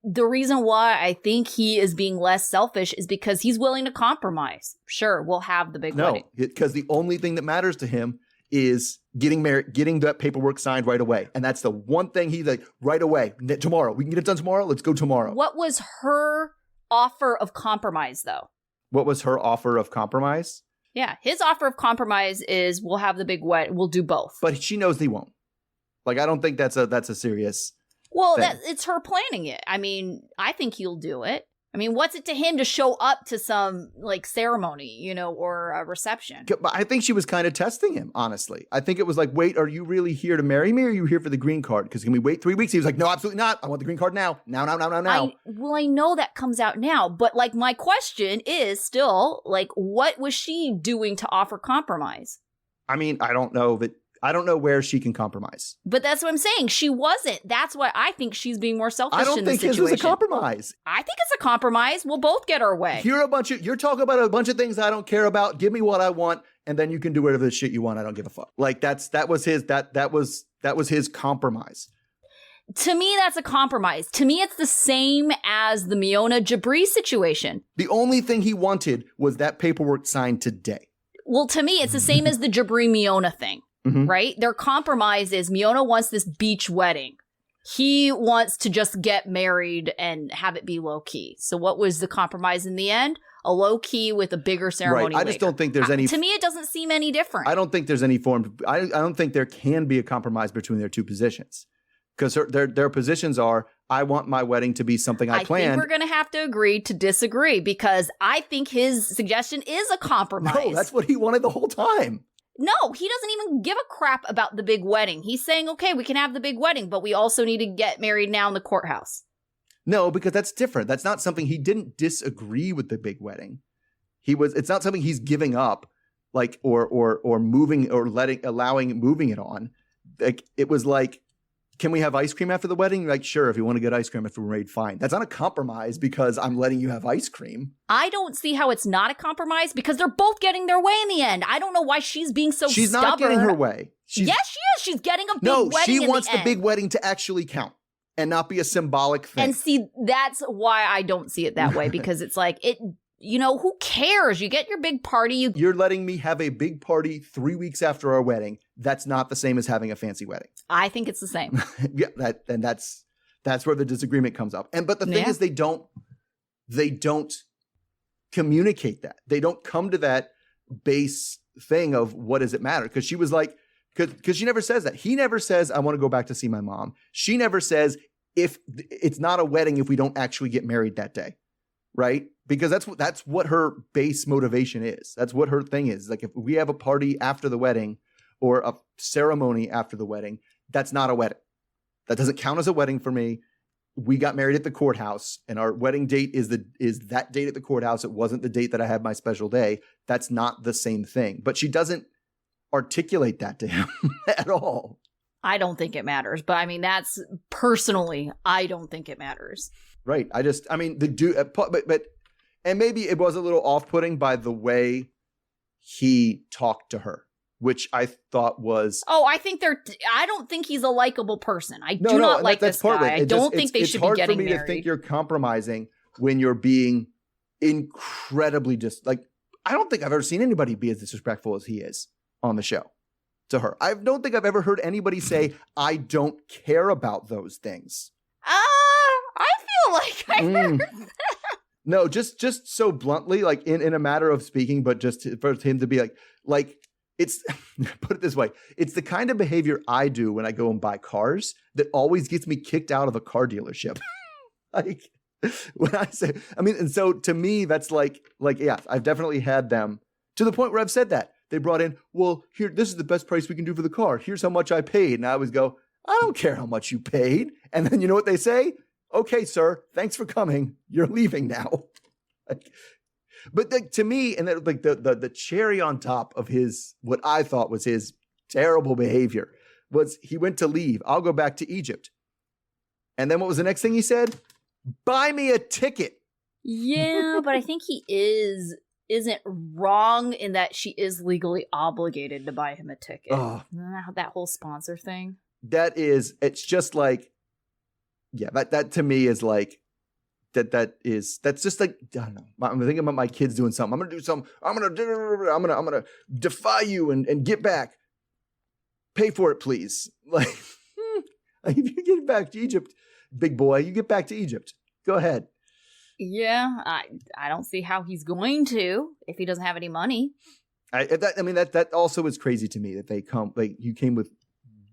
The reason why I think he is being less selfish is because he's willing to compromise. Sure, we'll have the big wedding. No, because the only thing that matters to him is getting married, getting that paperwork signed right away. And that's the one thing he's like, right away, tomorrow. We can get it done tomorrow. Let's go tomorrow. What was her offer of compromise, though? What was her offer of compromise? Yeah, his offer of compromise is we'll have the big wedding. We'll do both. But she knows he won't. Like, I don't think that's a serious Well, thing. it's her planning it. I mean, I think he'll do it. I mean, what's it to him to show up to some, like, ceremony, you know, or a reception? But I think she was kind of testing him, honestly. I think it was like, wait, are you really here to marry me or are you here for the green card? Because can we wait 3 weeks? He was like, no, absolutely not. I want the green card now. Now. I know that comes out now. But, like, my question is still, like, what was she doing to offer compromise? I mean, I don't know where she can compromise. But that's what I'm saying. She wasn't. That's why I think she's being more selfish in this situation. I don't think this was a compromise. I think it's a compromise. We'll both get our way. You're talking about a bunch of things I don't care about. Give me what I want, and then you can do whatever the shit you want. I don't give a fuck. Like that was his compromise. To me, that's a compromise. To me, it's the same as the Miona Jibri situation. The only thing he wanted was that paperwork signed today. Well, to me, it's the same as the Jibri Miona thing. Mm-hmm. Right? Their compromise is Miona wants this beach wedding. He wants to just get married and have it be low key. So what was the compromise in the end? A low key with a bigger ceremony. Right. I just don't think there's any. To me, it doesn't seem any different. I don't think there's any form. I don't think there can be a compromise between their two positions, because their positions are: I want my wedding to be something I planned. I think we're going to have to agree to disagree, because I think his suggestion is a compromise. No, that's what he wanted the whole time. No, he doesn't even give a crap about the big wedding. He's saying, okay, we can have the big wedding, but we also need to get married now in the courthouse. No, because that's different. That's not something he didn't disagree with the big wedding. It's not something he's giving up, like, or moving or moving it on. Like, it was like, can we have ice cream after the wedding? Like, sure, if you want to get ice cream after we're married, fine. That's not a compromise because I'm letting you have ice cream. I don't see how it's not a compromise, because they're both getting their way in the end. I don't know why she's being so stubborn. She's not getting her way. Yes, she is. She's getting a big wedding. No, she wants the big wedding to actually count and not be a symbolic thing. And see, that's why I don't see it that way, because it's like, you know, who cares? You get your big party. You're letting me have a big party 3 weeks after our wedding. That's not the same as having a fancy wedding. I think it's the same. Yeah, that's where the disagreement comes up. But the thing is, they don't communicate that. They don't come to that base thing of what does it matter? Because she was like, because she never says that. He never says, I want to go back to see my mom. She never says, if it's not a wedding if we don't actually get married that day. Right? Because that's what her base motivation is. That's what her thing is. Like, if we have a party after the wedding or a ceremony after the wedding, that's not a wedding. That doesn't count as a wedding for me. We got married at the courthouse, and our wedding date is that date at the courthouse. It wasn't the date that I had my special day. That's not the same thing. But she doesn't articulate that to him at all. I don't think it matters. But I mean, that's personally, I don't think it matters. Right. And maybe it was a little off-putting by the way he talked to her, which I thought was... Oh, I don't think he's a likable person. I do not like this guy. I don't think they should be getting married. It's hard for me to think you're compromising when you're being incredibly I don't think I've ever seen anybody be as disrespectful as he is on the show to her. I don't think I've ever heard anybody say, I don't care about those things. I feel like I heard that. No, just so bluntly, like in a matter of speaking, but just for him to be like it's, put it this way, it's the kind of behavior I do when I go and buy cars that always gets me kicked out of a car dealership. Like, when I say, I mean, and so to me, that's like, yeah, I've definitely had them to the point where I've said that. They brought in, well, here, this is the best price we can do for the car. Here's how much I paid. And I always go, I don't care how much you paid. And then you know what they say? Okay, sir, thanks for coming. You're leaving now. But to me, and like the cherry on top of his, what I thought was his terrible behavior, was he went to leave. I'll go back to Egypt. And then what was the next thing he said? Buy me a ticket. Yeah, but I think he is isn't wrong in that she is legally obligated to buy him a ticket. That whole sponsor thing. It's just like, yeah, that to me is like, that's just like, I don't know. I'm thinking about my kids doing something. I'm going to do something. I'm going to defy you and get back. Pay for it, please. Like, if you get back to Egypt, big boy, you get back to Egypt. Go ahead. Yeah, I don't see how he's going to if he doesn't have any money. That also is crazy to me that you came with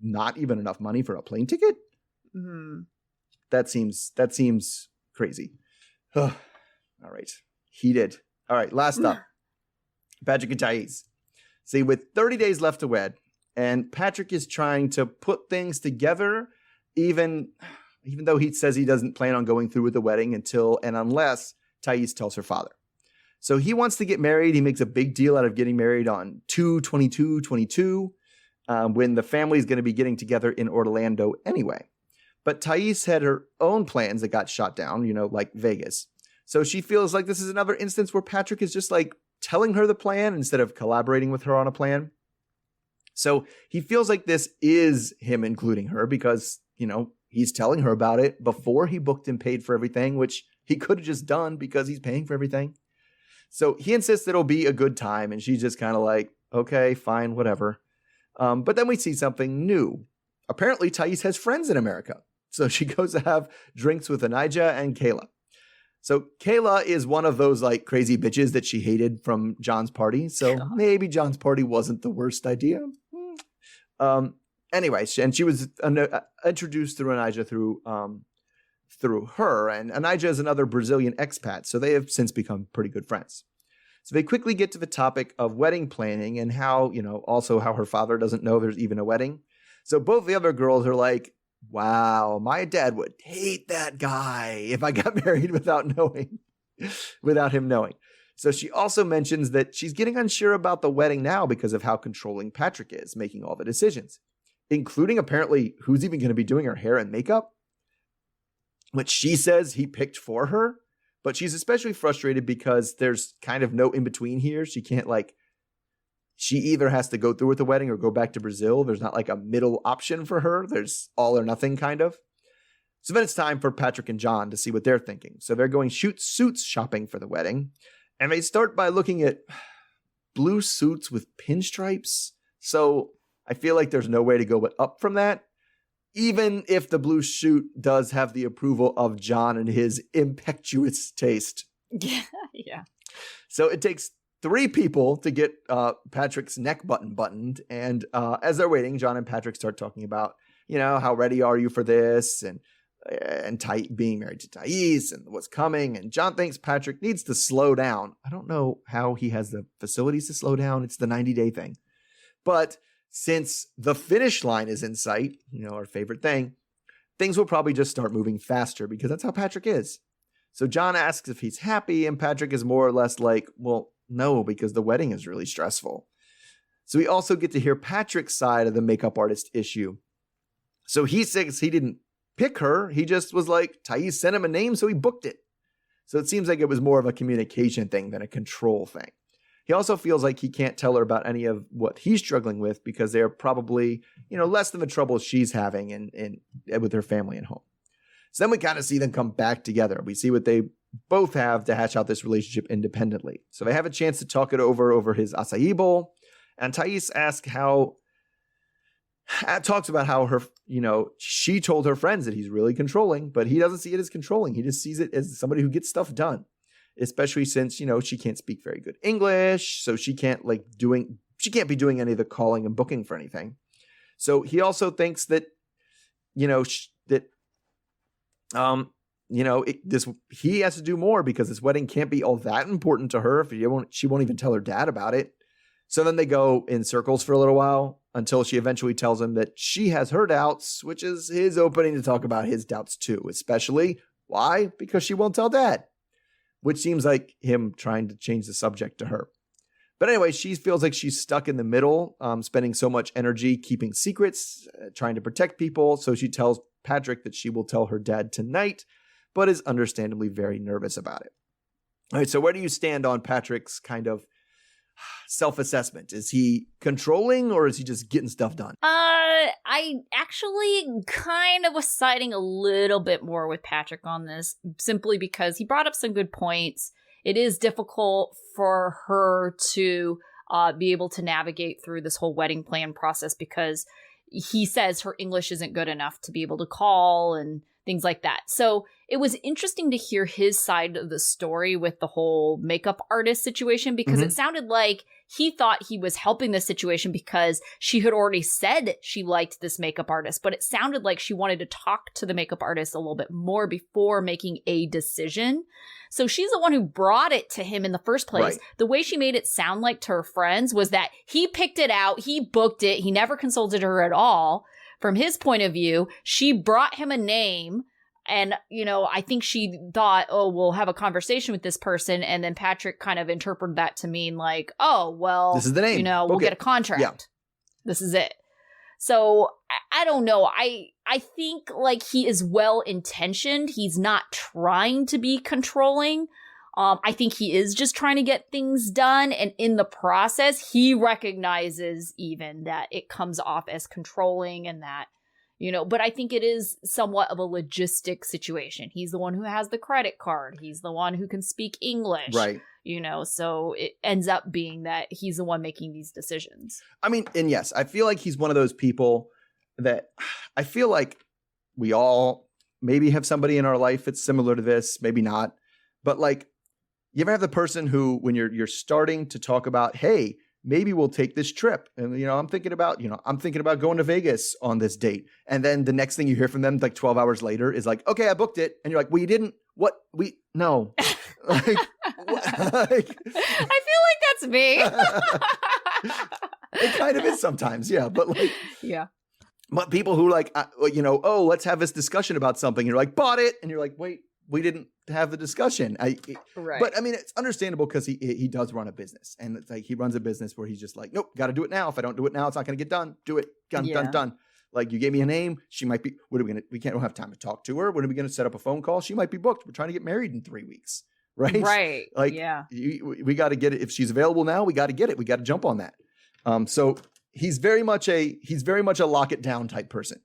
not even enough money for a plane ticket. Mm-hmm. That seems crazy. All right. Heated. All right. Last up, Patrick and Thais. See, with 30 days left to wed, and Patrick is trying to put things together, even though he says he doesn't plan on going through with the wedding until and unless Thais tells her father. So he wants to get married. He makes a big deal out of getting married on 2/22/22, when the family is going to be getting together in Orlando anyway. But Thais had her own plans that got shot down, like Vegas. So she feels like this is another instance where Patrick is just like telling her the plan instead of collaborating with her on a plan. So he feels like this is him including her because, he's telling her about it before he booked and paid for everything, which he could have just done because he's paying for everything. So he insists that it'll be a good time, and she's just kind of like, okay, fine, whatever. But then we see something new. Apparently, Thais has friends in America. So she goes to have drinks with Anijah and Kayla. So Kayla is one of those like crazy bitches that she hated from John's party. So maybe John's party wasn't the worst idea. Anyway, and she was introduced through Anijah through her. And Anijah is another Brazilian expat. So they have since become pretty good friends. So they quickly get to the topic of wedding planning and how, also how her father doesn't know there's even a wedding. So both the other girls are like, wow, my dad would hate that guy if I got married without him knowing. So she also mentions that she's getting unsure about the wedding now because of how controlling Patrick is, making all the decisions, including apparently who's even going to be doing her hair and makeup, which she says he picked for her. But she's especially frustrated because there's kind of no in between here. She either has to go through with the wedding or go back to Brazil. There's not like a middle option for her. There's all or nothing kind of. So then it's time for Patrick and John to see what they're thinking. So they're going suits shopping for the wedding. And they start by looking at blue suits with pinstripes. So I feel like there's no way to go but up from that. Even if the blue suit does have the approval of John and his impetuous taste. Yeah. So it takes 3 people to get Patrick's neck button buttoned. And as they're waiting, John and Patrick start talking about, how ready are you for this? And being married to Thais and what's coming. And John thinks Patrick needs to slow down. I don't know how he has the facilities to slow down. It's the 90-day thing. But since the finish line is in sight, our favorite thing, things will probably just start moving faster because that's how Patrick is. So John asks if he's happy, and Patrick is more or less like, well, no, because the wedding is really stressful. So we also get to hear Patrick's side of the makeup artist issue. So he says he didn't pick her. He just was like, Thais sent him a name, so he booked it. So it seems like it was more of a communication thing than a control thing. He also feels like he can't tell her about any of what he's struggling with because they're probably, less than the troubles she's having in with her family and home. So then we kind of see them come back together. We see what they both have to hatch out this relationship independently. So they have a chance to talk it over his acai bowl. And Thais talks about how her, she told her friends that he's really controlling, but he doesn't see it as controlling. He just sees it as somebody who gets stuff done, especially since, she can't speak very good English. So she can't be doing any of the calling and booking for anything. So he also thinks that, he has to do more because this wedding can't be all that important to her if she won't even tell her dad about it. So then they go in circles for a little while until she eventually tells him that she has her doubts, which is his opening to talk about his doubts too, especially why? Because she won't tell dad, which seems like him trying to change the subject to her. But anyway, she feels like she's stuck in the middle, spending so much energy keeping secrets, trying to protect people. So she tells Patrick that she will tell her dad tonight, but is understandably very nervous about it. All right, so where do you stand on Patrick's kind of self-assessment? Is he controlling or is he just getting stuff done? I actually kind of was siding a little bit more with Patrick on this, simply because he brought up some good points. It is difficult for her to be able to navigate through this whole wedding plan process because he says her English isn't good enough to be able to call and things like that. So it was interesting to hear his side of the story with the whole makeup artist situation, because it sounded like he thought he was helping the situation because she had already said she liked this makeup artist, but it sounded like she wanted to talk to the makeup artist a little bit more before making a decision. So she's the one who brought it to him in the first place. Right. The way she made it sound like to her friends was that he picked it out, he booked it, he never consulted her at all. From his point of view, she brought him a name, and, you know, I think she thought, oh, we'll have a conversation with this person, and then Patrick kind of interpreted that to mean like, oh, well, this is the name. You know, we'll get a contract. Yeah. This is it. So I don't know. I think like he is well-intentioned. He's not trying to be controlling. I think he is just trying to get things done. And in the process, he recognizes even that it comes off as controlling and that, you know, but I think it is somewhat of a logistic situation. He's the one who has the credit card. He's the one who can speak English. Right. You know, so it ends up being that he's the one making these decisions. I mean, and yes, I feel like he's one of those people that I feel like we all maybe have somebody in our life that's similar to this, maybe not. But like, you ever have the person who, when you're starting to talk about, hey, maybe we'll take this trip, and you know, I'm thinking about going to Vegas on this date, and then the next thing you hear from them, like 12 hours later, is like, okay, I booked it, and you're like, well, you didn't. What? No. Like, like, I feel like that's me. It kind of is sometimes, yeah. But like, yeah. But people who like, you know, oh, let's have this discussion about something. You're like, bought it, and you're like, wait, we didn't have the discussion. Right. But I mean, it's understandable because he does run a business, and it's like he runs a business where he's just like, nope, got to do it now. If I don't do it now, it's not going to get done. Do it, done. Like, you gave me a name. She might be. We don't have time to talk to her. When are we going to set up a phone call? She might be booked. We're trying to get married in 3 weeks, right? Right. Like, yeah, we got to get it. If she's available now, we got to get it. We got to jump on that. So he's very much a lock it down type person.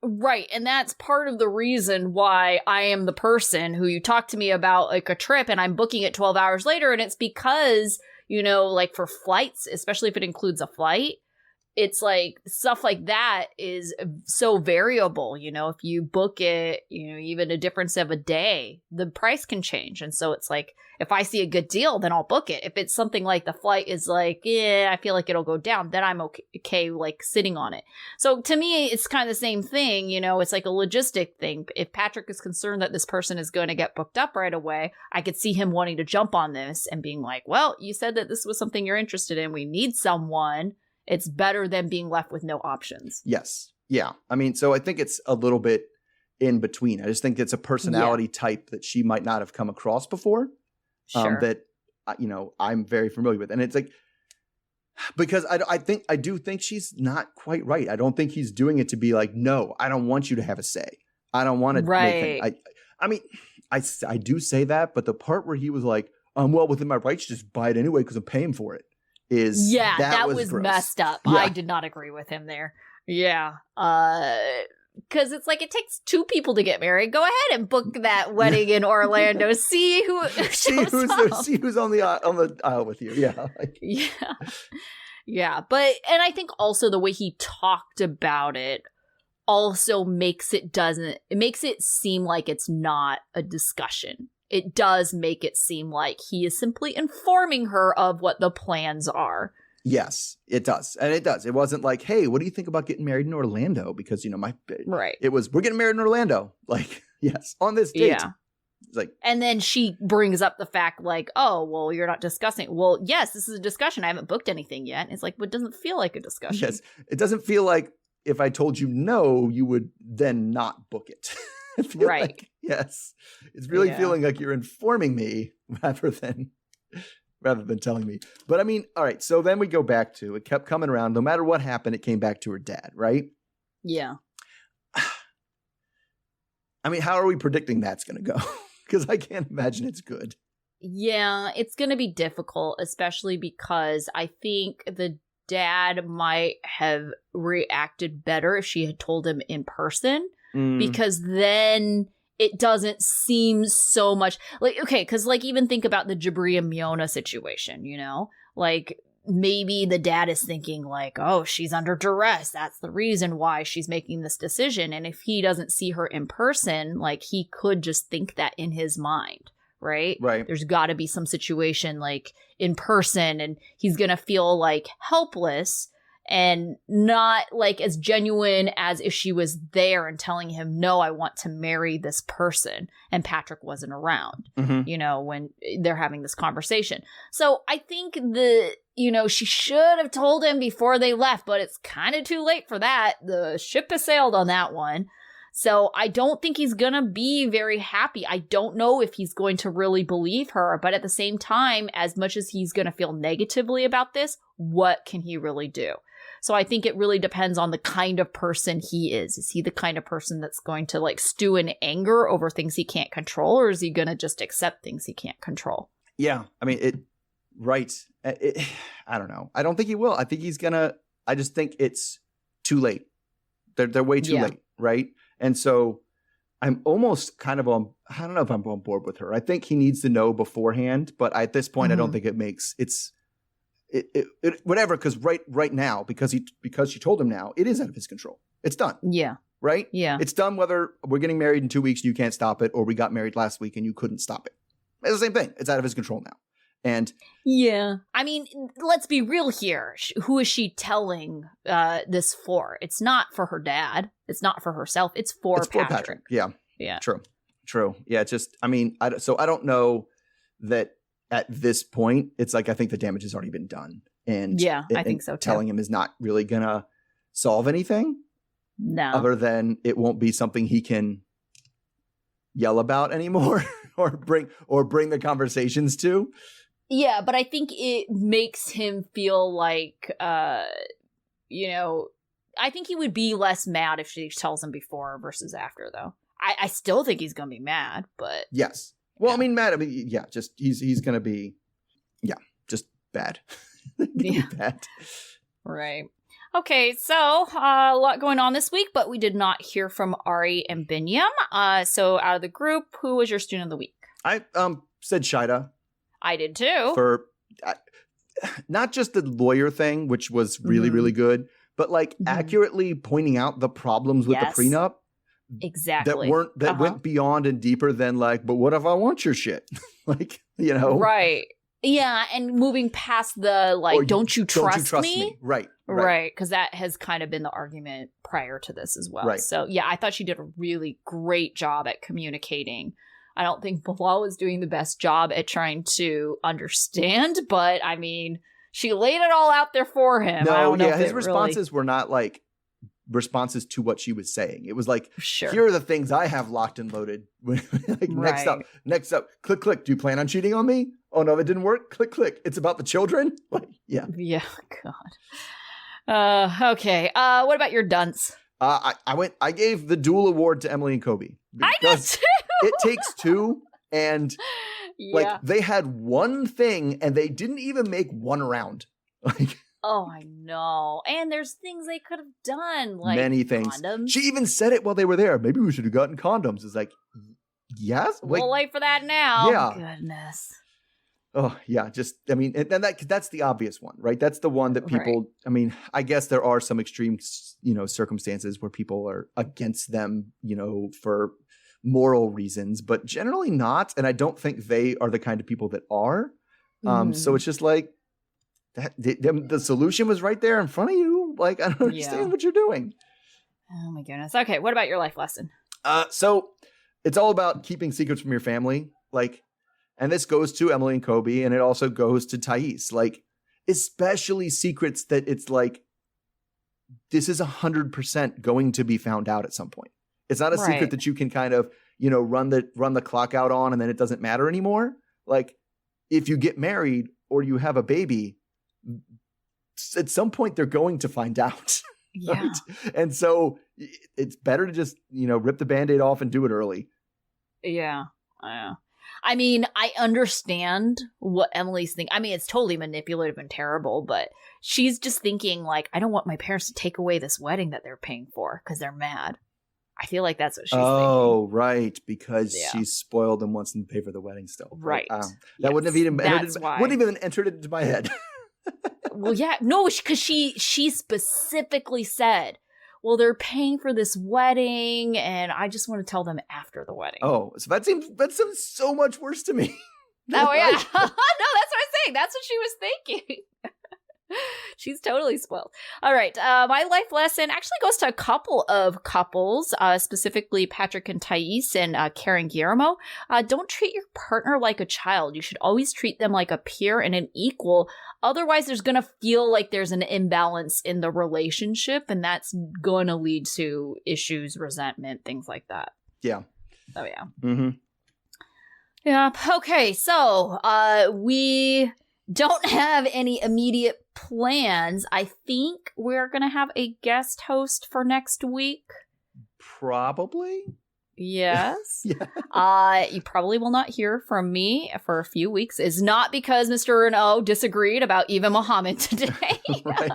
Right. And that's part of the reason why I am the person who you talk to me about like a trip and I'm booking it 12 hours later. And it's because, you know, like for flights, especially if it includes a flight, it's like stuff like that is so variable. You know, if you book it, you know, even a difference of a day, the price can change. And so it's like, if I see a good deal, then I'll book it. If it's something like the flight is like, yeah, I feel like it'll go down, then I'm okay like sitting on it. So to me, it's kind of the same thing. You know, it's like a logistic thing. If Patrick is concerned that this person is going to get booked up right away, I could see him wanting to jump on this and being like, well, you said that this was something you're interested in. We need someone. It's better than being left with no options. Yes. Yeah. I mean, so I think it's a little bit in between. I just think it's a personality type that she might not have come across before. Sure. That, you know, I'm very familiar with. And it's like, because I do think she's not quite right. I don't think he's doing it to be like, no, I don't want you to have a say. I don't want to right. make I mean, I do say that, but the part where he was like, I'm well within my rights to just buy it anyway because I'm paying for it. That was messed up. Yeah. I did not agree with him there. Yeah. Because it's like it takes two people to get married. Go ahead and book that wedding in Orlando. See who's on the aisle with you. Yeah. Yeah. Yeah. But and I think also the way he talked about it also makes it seem like it's not a discussion. It does make it seem like he is simply informing her of what the plans are. Yes, it does. And it does. It wasn't like, hey, what do you think about getting married in Orlando? Because, you know, right. It was, we're getting married in Orlando. Like, yes, on this date. Yeah. It's like, and then she brings up the fact like, oh, well, you're not discussing. Well, yes, this is a discussion. I haven't booked anything yet. And it's like, but it doesn't feel like a discussion. Yes. It doesn't feel like if I told you no, you would then not book it. Right. Like, yes. It's really feeling like you're informing me rather than telling me. But I mean, all right. So then we go back to, it kept coming around. No matter what happened, it came back to her dad, right? Yeah. I mean, how are we predicting that's going to go? Because I can't imagine it's good. Yeah, it's going to be difficult, especially because I think the dad might have reacted better if she had told him in person, because then it doesn't seem so much like, okay, because like even think about the Jibri and Miona situation, you know? Like maybe the dad is thinking like, oh, she's under duress. That's the reason why she's making this decision. And if he doesn't see her in person, like he could just think that in his mind. Right? There's got to be some situation like in person, and he's going to feel like helpless and not like as genuine as if she was there and telling him, no, I want to marry this person. And Patrick wasn't around, you know, when they're having this conversation. So I think she should have told him before they left, but it's kind of too late for that. The ship has sailed on that one. So I don't think he's going to be very happy. I don't know if he's going to really believe her. But at the same time, as much as he's going to feel negatively about this, what can he really do? So I think it really depends on the kind of person he is. Is he the kind of person that's going to like stew in anger over things he can't control? Or is he going to just accept things he can't control? Yeah. I mean, I don't know. I don't think he will. I think he's going to, I just think it's too late. They're way too late. Right. And so I'm almost kind of on, I don't know if I'm on board with her. I think he needs to know beforehand, but at this point, I don't think it makes whatever. Cause right now, because she told him now, it is out of his control. It's done. Yeah. Right. Yeah. It's done. Whether we're getting married in 2 weeks and you can't stop it, or we got married last week and you couldn't stop it. It's the same thing. It's out of his control now. And yeah, I mean, let's be real here. Who is she telling this for? It's not for her dad. It's not for herself. It's for Patrick. Yeah. Yeah. True. Yeah. It's just, I mean, so I don't know that at this point, it's like, I think the damage has already been done. And yeah, I think so too. Telling him is not really going to solve anything. No. Other than it won't be something he can yell about anymore or bring the conversations to. Yeah, but I think it makes him feel like, I think he would be less mad if she tells him before versus after, though. I still think he's going to be mad, but... Yes. Well, yeah. I mean, mad. I mean, yeah, just he's going to be, just bad. Bad. Right. Okay, so a lot going on this week, but we did not hear from Ari and Binyam. So out of the group, who was your student of the week? I said Shaeeda. I did too. For not just the lawyer thing, which was really, really good, but like accurately pointing out the problems with the prenup. Exactly. That went beyond and deeper than like, but what if I want your shit? Like, Right. Yeah. And moving past the like, don't you trust me? Right. Right. Because that has kind of been the argument prior to this as well. Right. So yeah, I thought she did a really great job at communicating. I don't think Bilal was doing the best job at trying to understand, but I mean, she laid it all out there for him. No, his responses were not like responses to what she was saying. It was like, here are the things I have locked and loaded. Like, next up, click. Do you plan on cheating on me? Oh no, it didn't work. Click. It's about the children. Like, yeah. Yeah. God. Okay. What about your dunce? I gave the dual award to Emily and Kobe. I did too. It takes two, and like they had one thing, and they didn't even make one round. Like, oh, I know. And there's things they could have done, like many things. Condoms. She even said it while they were there. Maybe we should have gotten condoms. It's like, yes, we'll wait for that now. Yeah, goodness. Oh yeah, just I mean, and that's the obvious one, right? That's the one that people. Right. I mean, I guess there are some extreme, circumstances where people are against them, for moral reasons, but generally not. And I don't think they are the kind of people that are. So it's just like that. The solution was right there in front of you. Like, I don't understand what you're doing. Oh my goodness. Okay, what about your life lesson? So it's all about keeping secrets from your family, like. And this goes to Emily and Kobe, and it also goes to Thais. Like, especially secrets that it's like, this is 100% going to be found out at some point. It's not a secret that you can kind of, run the clock out on, and then it doesn't matter anymore. Like, if you get married or you have a baby, at some point they're going to find out. Yeah. Right? And so it's better to just, rip the Band-Aid off and do it early. Yeah. I mean, I understand what Emily's thinking. I mean, it's totally manipulative and terrible, but she's just thinking, like, I don't want my parents to take away this wedding that they're paying for because they're mad. I feel like that's what she's thinking. Oh, right, because she's spoiled and wants them to pay for the wedding still. Right. That wouldn't have even entered into my head. Well, yeah, no, because she specifically said, well, they're paying for this wedding, and I just want to tell them after the wedding. Oh, so that seems so much worse to me. Oh, yeah. No, that's what I'm saying. That's what she was thinking. She's totally spoiled. All right. My life lesson actually goes to a couple of couples, specifically Patrick and Thais and Karen Guillermo. Don't treat your partner like a child. You should always treat them like a peer and an equal. Otherwise, there's going to feel like there's an imbalance in the relationship, and that's going to lead to issues, resentment, things like that. Yeah. Oh, yeah. Mm-hmm. Yeah. Okay. So we don't have any immediate plans. I think we're going to have a guest host for next week. Probably. Yes. Yeah. You probably will not hear from me for a few weeks. It's not because Mr. and O disagreed about even Mohamed today. Right.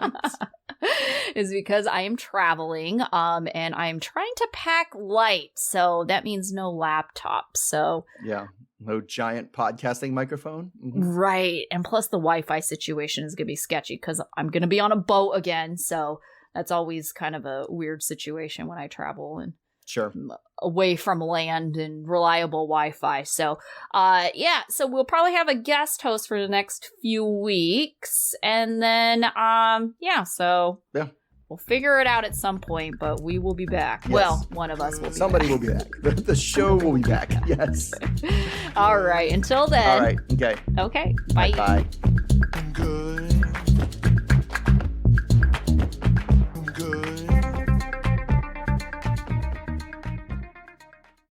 Is because I am traveling and I'm trying to pack light. So that means no laptop. So yeah. No giant podcasting microphone. Mm-hmm. Right. And plus the Wi-Fi situation is going to be sketchy because I'm going to be on a boat again. So that's always kind of a weird situation when I travel and sure away from land and reliable Wi-Fi. So so we'll probably have a guest host for the next few weeks. And then, we'll figure it out at some point, but we will be back. Yes. Well, one of us will be Somebody back. will be back. The show will be back. Yes. All right. Until then. All right. Okay. Okay. Bye. Bye. Good.